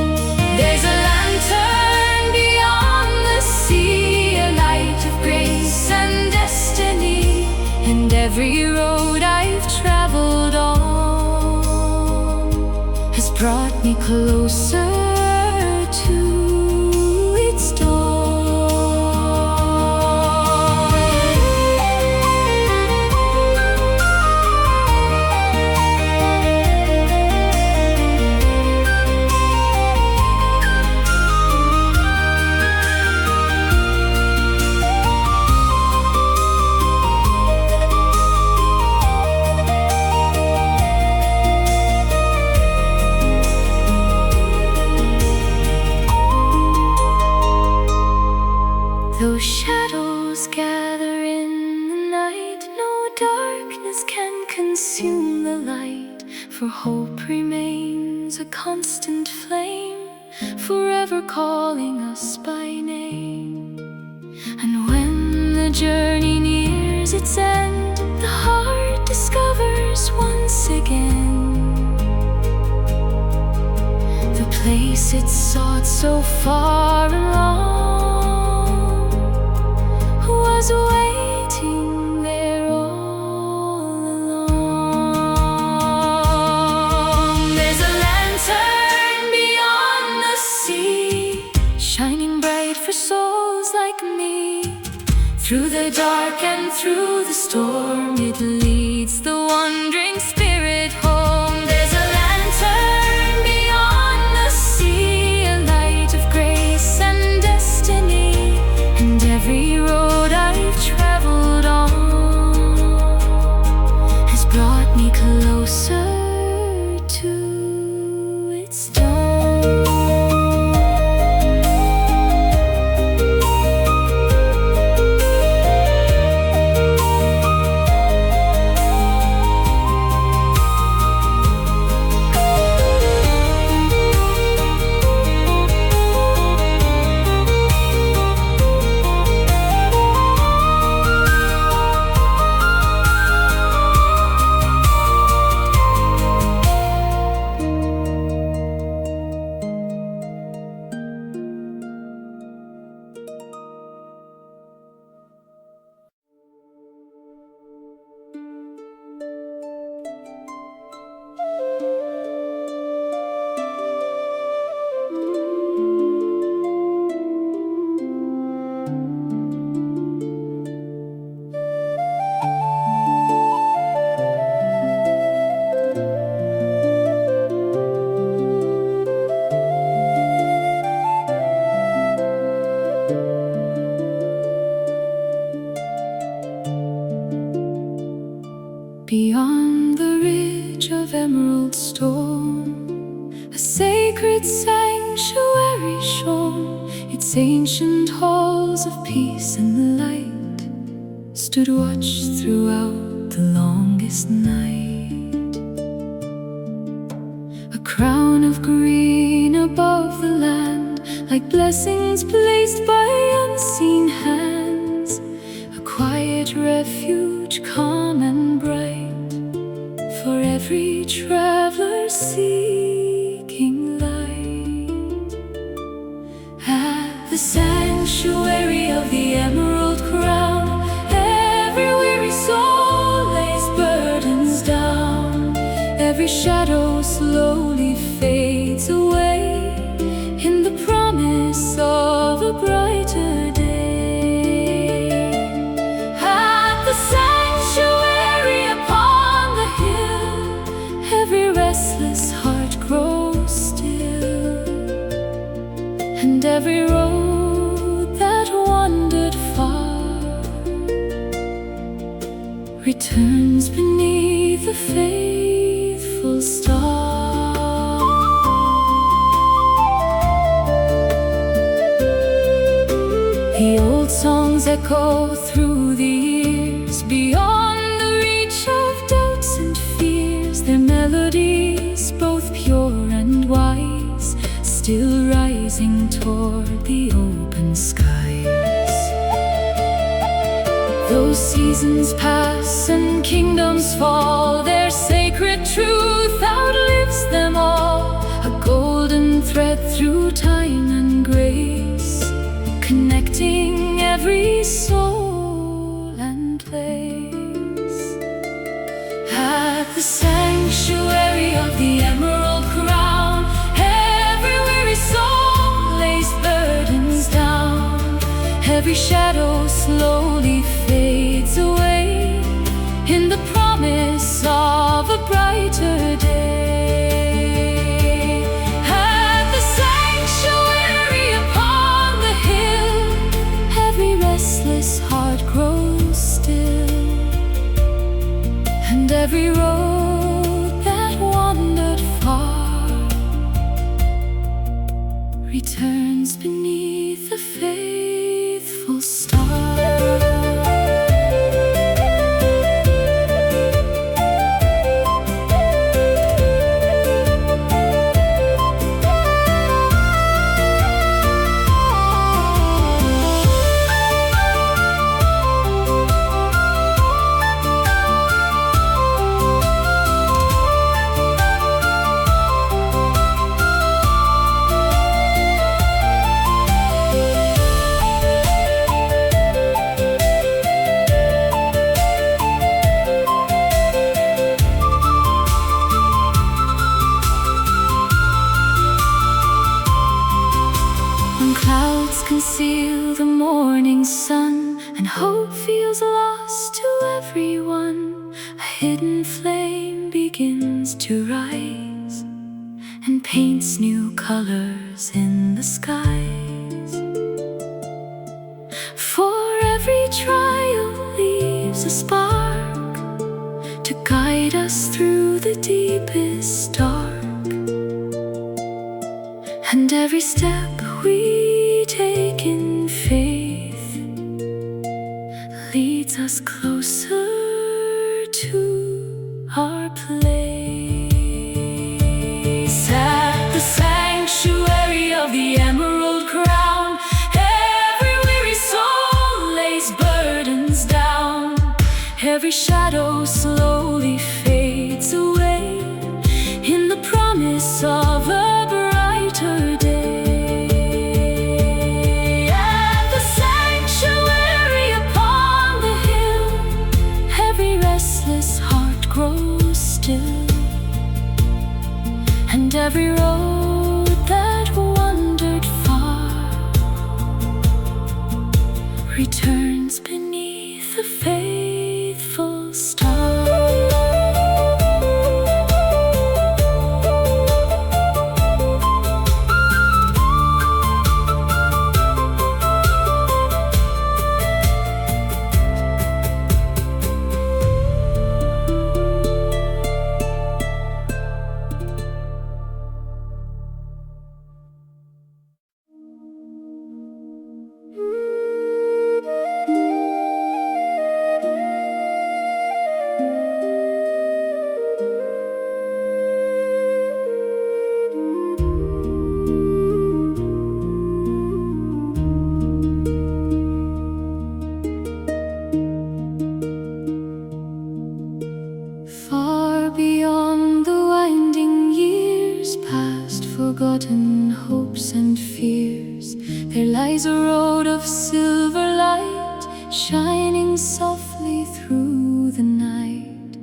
There's a lantern beyond the sea, a light of grace and destiny, and every road I've traveled on has brought me closer to its dawn. for hope remains a constant flame, forever calling us by name. And when the journey nears its end, the heart discovers once again the place it sought so far along was waiting there all along. There's a lantern beyond the sea, shining bright for souls like me. Through the dark and through the storm, it leads the wandering spirit home. There's a lantern beyond the sea, a light of grace and destiny. And every road I've traveled on has brought me closer to its dawn. Beyond the ridge of emerald storm, a sacred sanctuary shone. Its ancient halls of peace and light stood watch throughout the longest night. A crown of green above the land, like blessings placed by unseen hands. A quiet refuge, calm and bright, for every traveler seeking light. At the sanctuary of the emerald crown, every weary soul lays burdens down. Every shadow slowly fades away in the promise of a brighter day. At the sanctuary upon the hill, every restless heart grows still. And every road that wandered far returns beneath a faithful star. The old songs echo through the years, beyond the reach of doubts and fears. Their melodies, both pure and wise, still rising toward the open skies. Though seasons pass and kingdoms fall, their sacred truth outlives them all. A golden thread through time and grace, connecting every soul and place. At the sanctuary of the emerald crown, every weary soul lays burdens down. Every shadow slowly fades away in the promise of a brighter day. At the sanctuary upon the hill, every restless heart grows still. And every road that wandered far returns beneath a faithful star. feels lost to everyone, a hidden flame begins to rise and paints new colors in the skies. For every trial leaves a spark to guide us through the deepest dark, and every step we take in faith leads us closer to our place. At the sanctuary of the emerald crown, every weary soul lays burdens down. Every shadow slowly fades away in the promise of a brighter day. At the sanctuary upon the hill, every restless heart grows still, and every road that wandered far returns beneath a faithful star. Far beyond the winding years, past forgotten hopes and fears, there lies a road of silver light, shining softly through the night.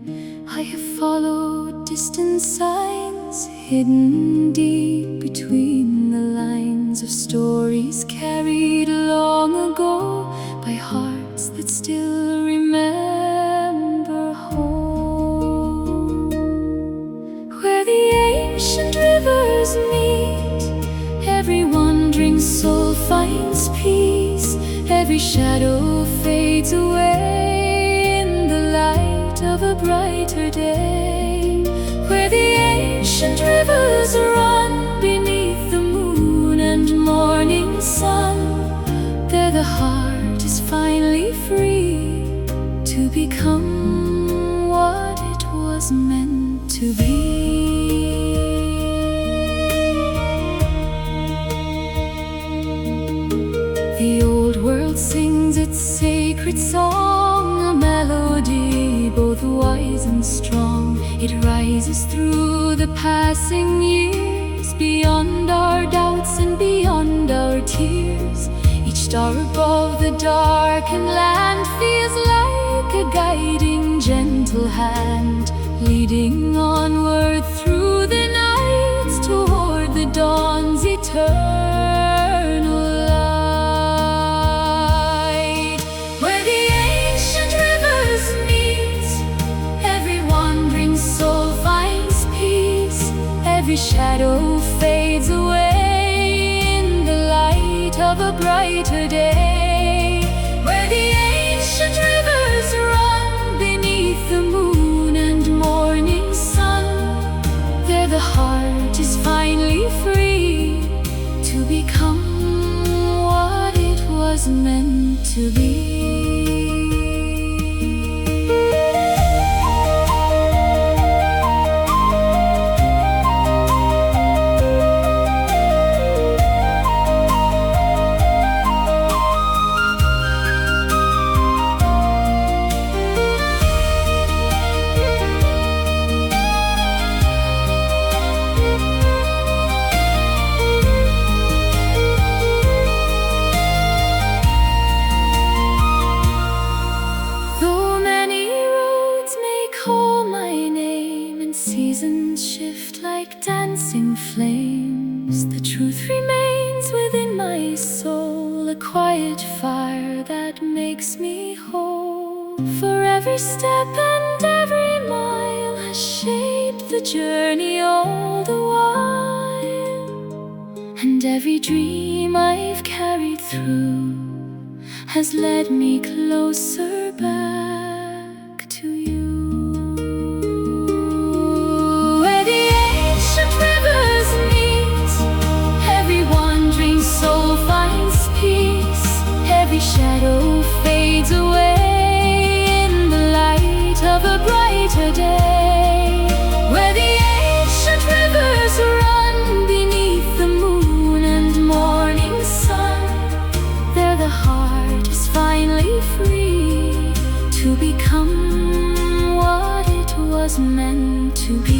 I have followed distant signs, hidden deep between the lines of stories carried long ago by hearts that still remember home. Where the ancient rivers meet, every wandering soul finds peace. Every shadow fades away in the light of a brighter day. Where the ancient rivers run beneath the moon and morning sun, there the heart is finally free to become what it was meant to be. The old world sings its sacred song, a melody both wise and strong. It rises through the passing years, beyond our doubts and beyond our tears. Each star above the darkened land feels like a guiding gentle hand, leading onward through the nights toward the dawn's eternal light. Where the ancient rivers meet, every wandering soul finds peace. Every shadow fades away in the light of a brighter day. Where the ancient rivers run beneath the moon and morning sun, there the heart is finally free to become what it was meant to be. For every step and every mile has shaped the journey all the while. And every dream I've carried through has led me closer back to you. Where the ancient rivers meet, every wandering soul finds peace. Every shadow fades away in the light of a brighter day. Where the ancient rivers run beneath the moon and morning sun, there the heart is finally free to become what it was meant to be.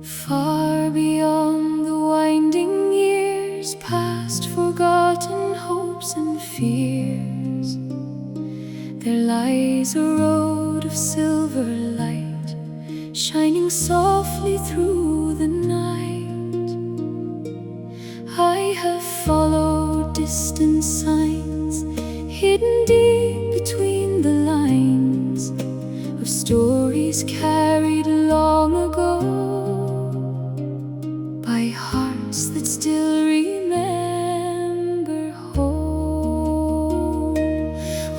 Far beyond the winding years, past forgotten hopes and fears, there lies a road of silver light, shining softly through the night. I have followed distant signs, hidden deep between the lines of stories carried long ago by hearts that still remember home.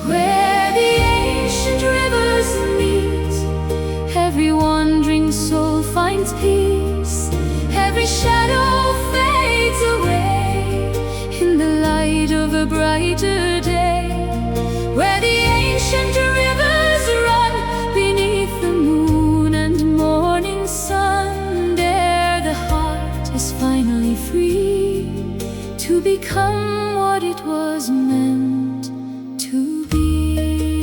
Where the ancient rivers meet, every wandering soul finds peace. Every shadow fades away in the light of a brighter day. Where the ancient rivers run beneath the moon and morning sun, there the heart is finally free to become what it was meant to be.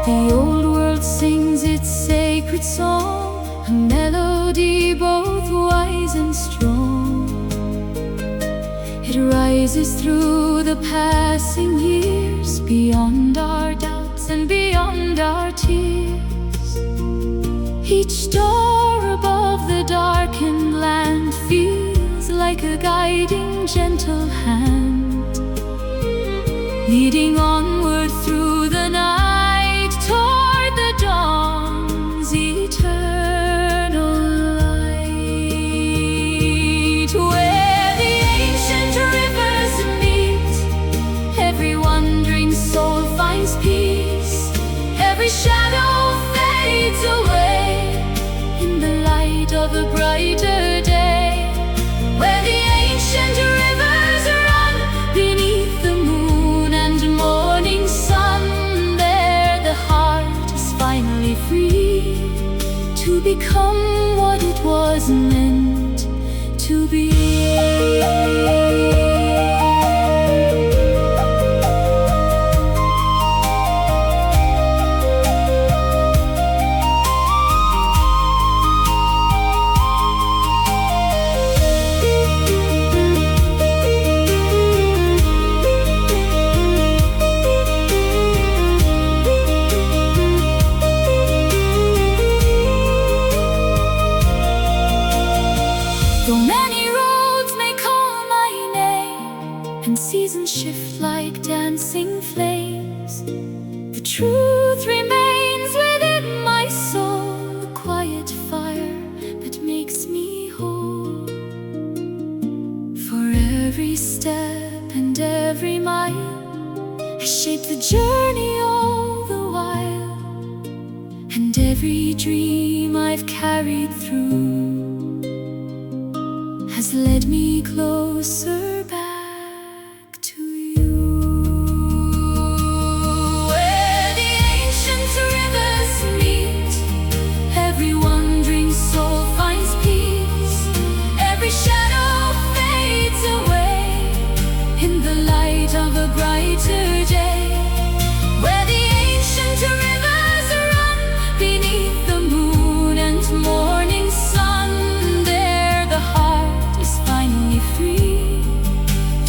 The old world sings its sacred song, a melody both wise and strong. It rises through the passing years, beyond our doubts and beyond our tears. Each star above the darkened land feels like a guiding gentle hand, leading onward through the night toward the dawn's eternal light. Where the ancient rivers meet, every wandering soul finds peace. Every shadow fades away in the light of a brighter day. Where the ancient rivers run beneath the moon and morning sun, there the heart is finally free to become what it was meant to be. Though many roads may call my journey all the while, and every dream I've carried through has led me closer back to you. Where the ancient rivers meet, every wandering soul finds peace. Every shadow fades away in the light of a brighter day. Where the ancient rivers run beneath the moon and morning sun, there the heart is finally free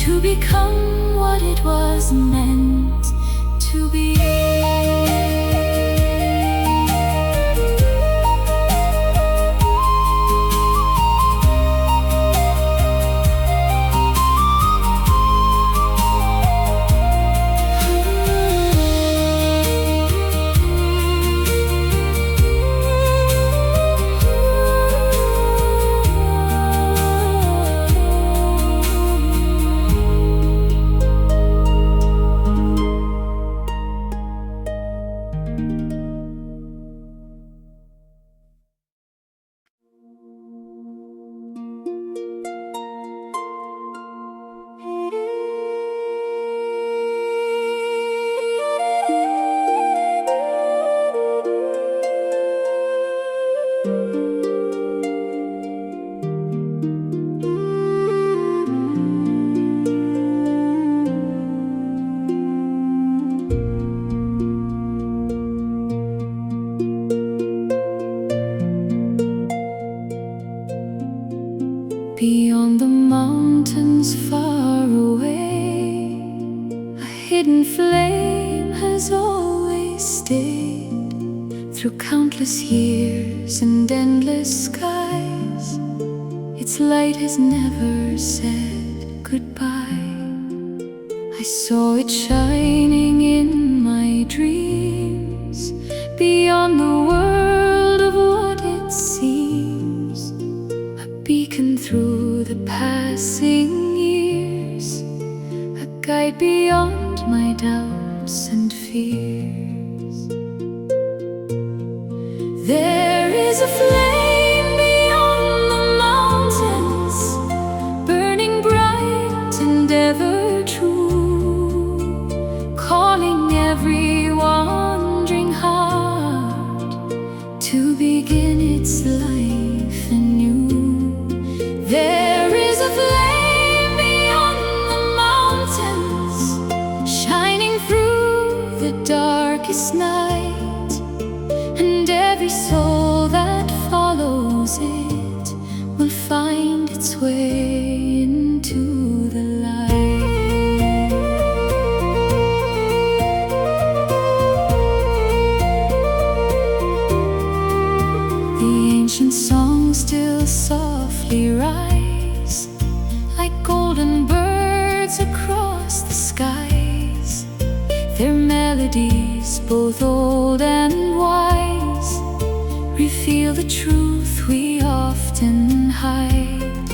to become what it was meant to be. Beyond the mountains far away, a hidden flame has always stayed. Through countless years and endless skies, its light has never said goodbye. I saw it shining in my dreams, beyond the world of what it seems. A beacon through the passing years, a guide beyond my doubts and fears. There is a flame beyond the mountains, burning bright and ever true, calling every wandering heart to begin its life anew. There is a flame beyond the mountains, shining through the darkest night, and every soul that follows it will find its way into the light. The ancient songs still softly rise, like golden birds across the skies. Their melodies, both old and wise, reveal the truth we often hide.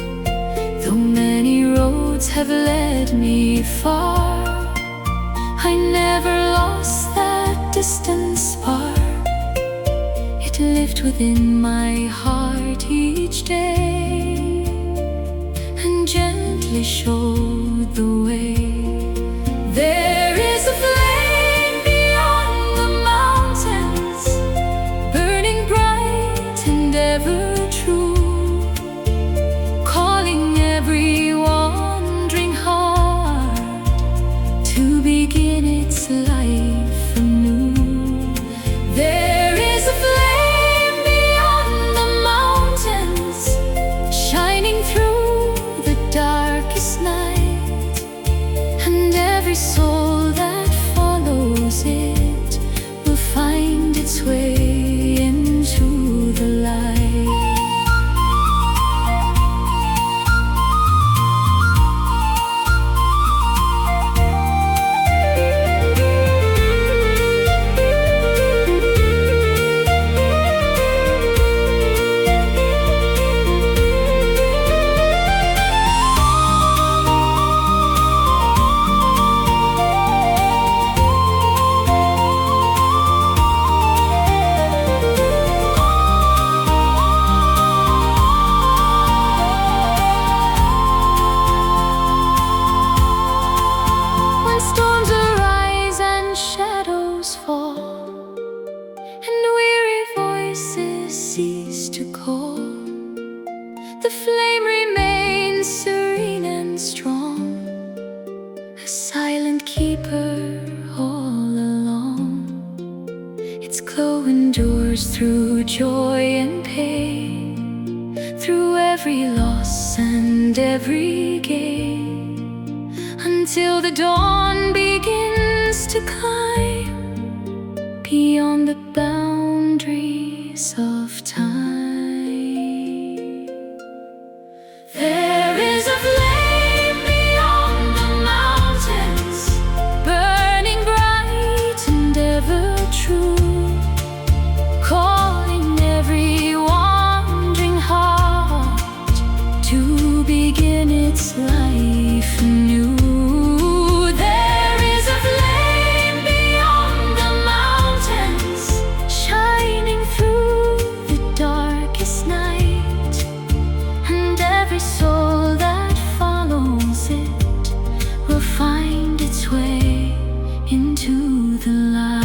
Though many roads have led me far, I never lost that distant spark. It lived within my heart each day and gently showed the way. There is a flame beyond the mountains, burning bright and ever true, calling every wandering heart to begin its life anew. There is a flame beyond the mountains, shining through the darkest night, and every soul cease to call. The flame remains serene and strong, a silent keeper all along. Its glow endures through joy and pain, through every loss and every gain, until the dawn begins to climb beyond the boundaries of time. There is a flame beyond the mountains, burning bright and ever true, calling every wandering heart to begin its life anew. There is a flame beyond the mountains, shining through the darkest night, and every soul that follows it will find its way into the light.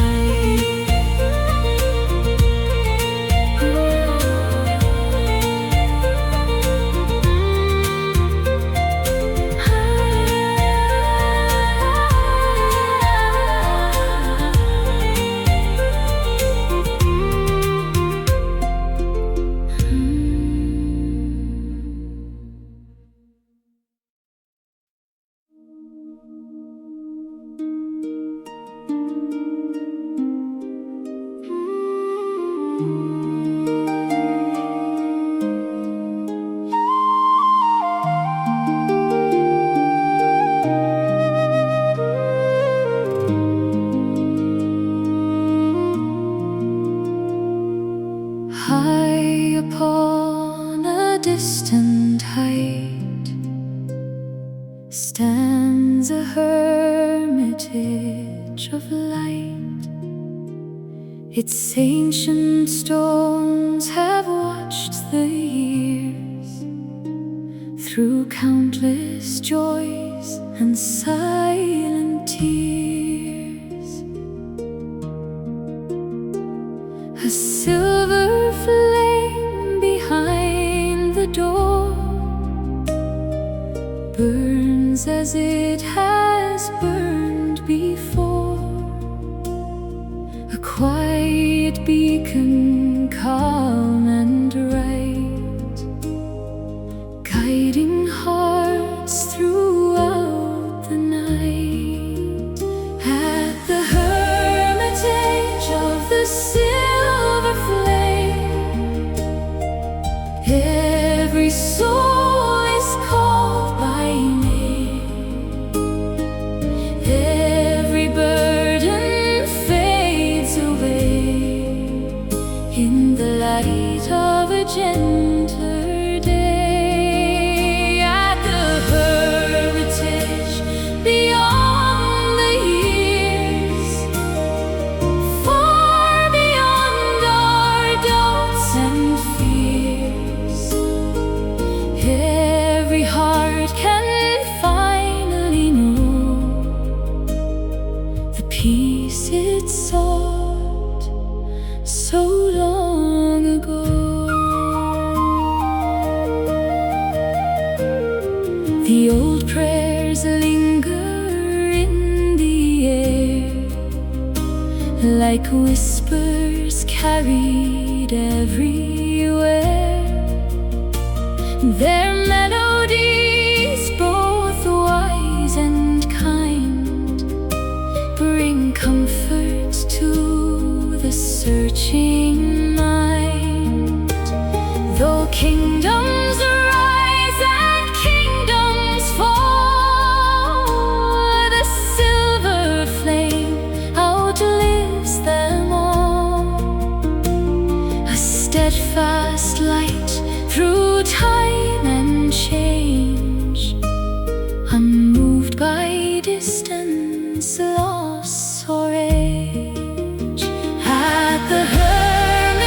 High upon a distant height stands a hermitage of light. Its ancient stones have watched the years through countless joys and silent tears. A silver flame behind the door burns as it has burned before, a quiet beacon, calm and right, guiding hearts throughout the night. At the hermitage of the silver flame, every soul is called by name. Every burden fades away in the light of a gentler day. At the hermitage beyond the years, far beyond our doubts and fears, every heart can finally know the peace it sought so long ago. The old prayers linger in the air, like whispers carried everywhere. Their melodies, both wise and kind, bring comfort to the searching mind. Though kingdoms rise and kingdoms fall, the silver flame outlives them all, a steadfast light through time and change, unmoved by distance, loss or age. At the hermitage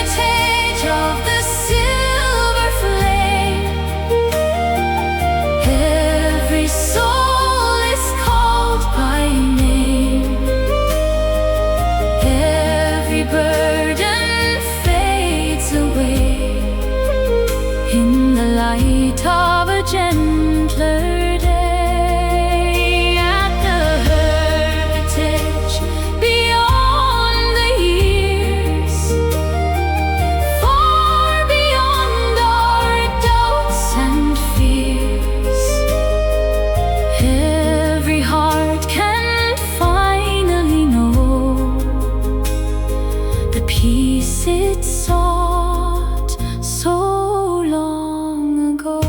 peace it sought so long ago.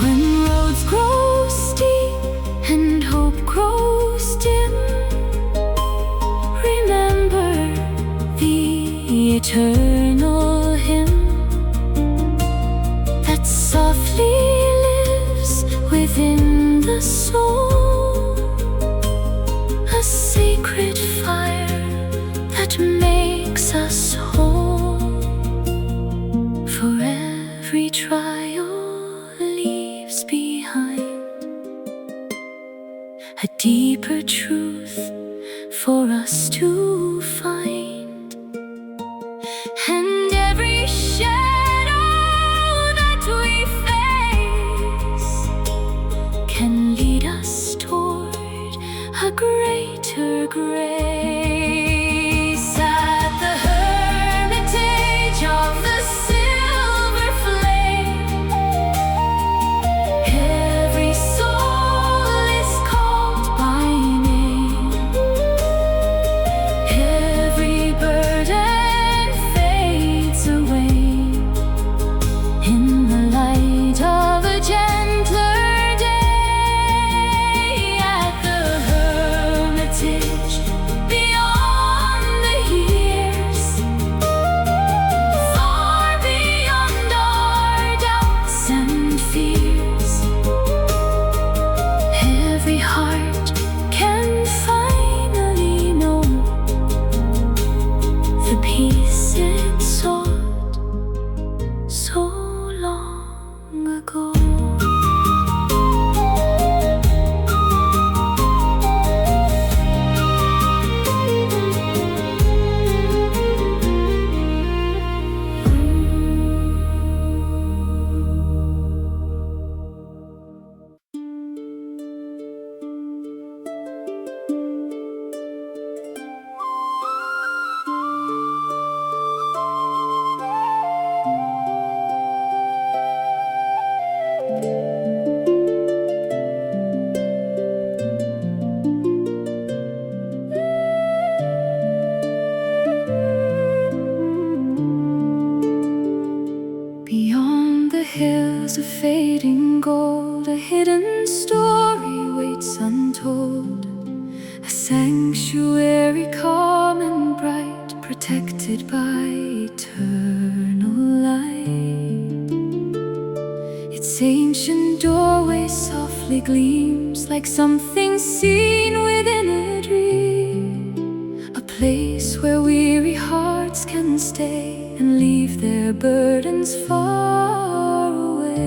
When roads grow steep and hope grows dim, remember the eternal hymn that softly lives within the soul, a sacred fire that makes us whole. For every trial leaves behind a deeper truth for us to find, and every shadow that we face can lead us toward a greater grace. At the hermitage of the silver flame, every soul is called by name. Every burden fades away in the light of a gentler day. At the hermitage beyond the years, far beyond our doubts and fears, every heart can finally know the peace it sought so long ago. Beyond the hills of fading gold, a hidden story waits untold, a sanctuary calm and bright, protected by eternal light. Its ancient doorway softly gleams like something seen within a dream, a place where weary hearts can stay and leave their burdens far away.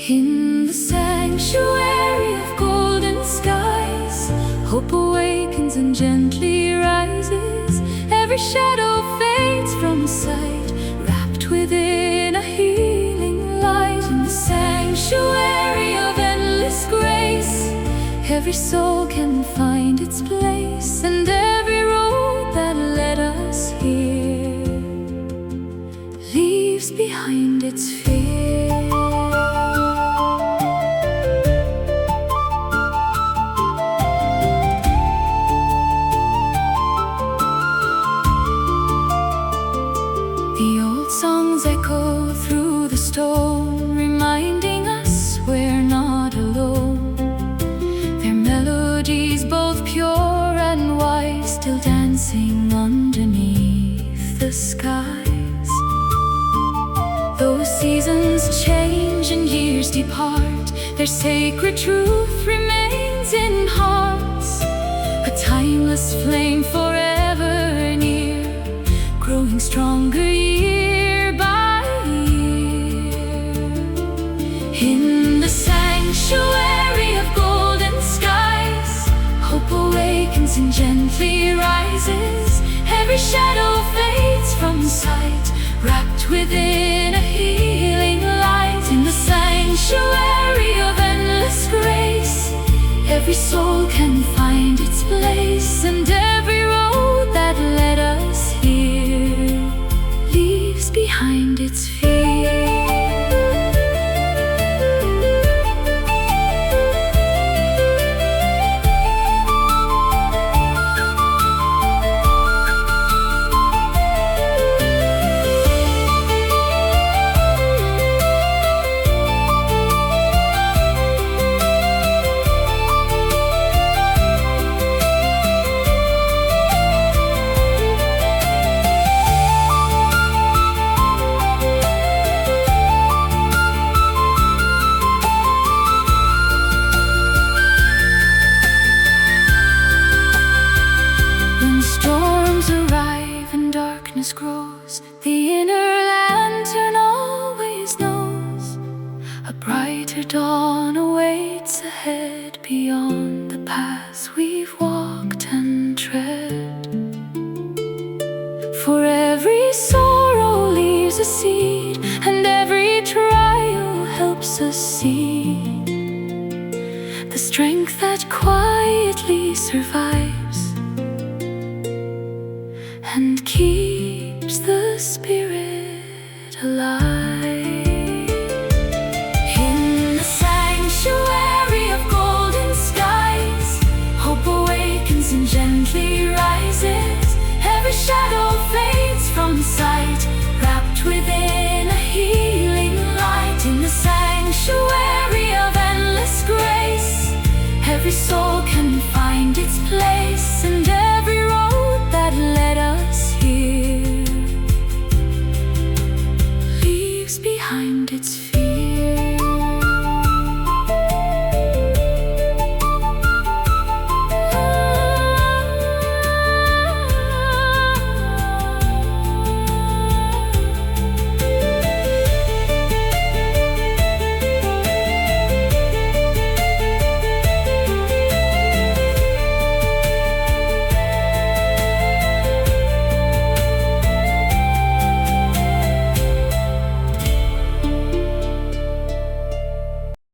In the sanctuary of golden skies, hope awakens and gently rises. Every shadow fades from sight, wrapped within a healing light. In the sanctuary of endless grace, every soul can find its place, and every road that led us here leaves behind its fear. The old songs echo through the stone, reminding us we're not alone. Their melodies both pure and wise, still dancing underneath the skies. Though seasons change and years depart, their sacred truth remains in hearts, a timeless flame forever near, growing stronger year by year. In the sanctuary of golden skies, hope awakens and gently rises. Every shadow fades from sight, wrapped within a healing light. In the sanctuary of endless grace, Every soul can find its place, and every road that led us here leaves behind its fear. Grows, the inner lantern always knows a brighter dawn awaits ahead, beyond the paths we've walked and tread. For every sorrow leaves a seed, and every trial helps us see the strength that quietly survives and keeps the spirit alive. In the sanctuary of golden skies, hope awakens and gently rises. Every shadow fades from sight, wrapped within a healing light. In the sanctuary of endless grace, every soul can find its place, and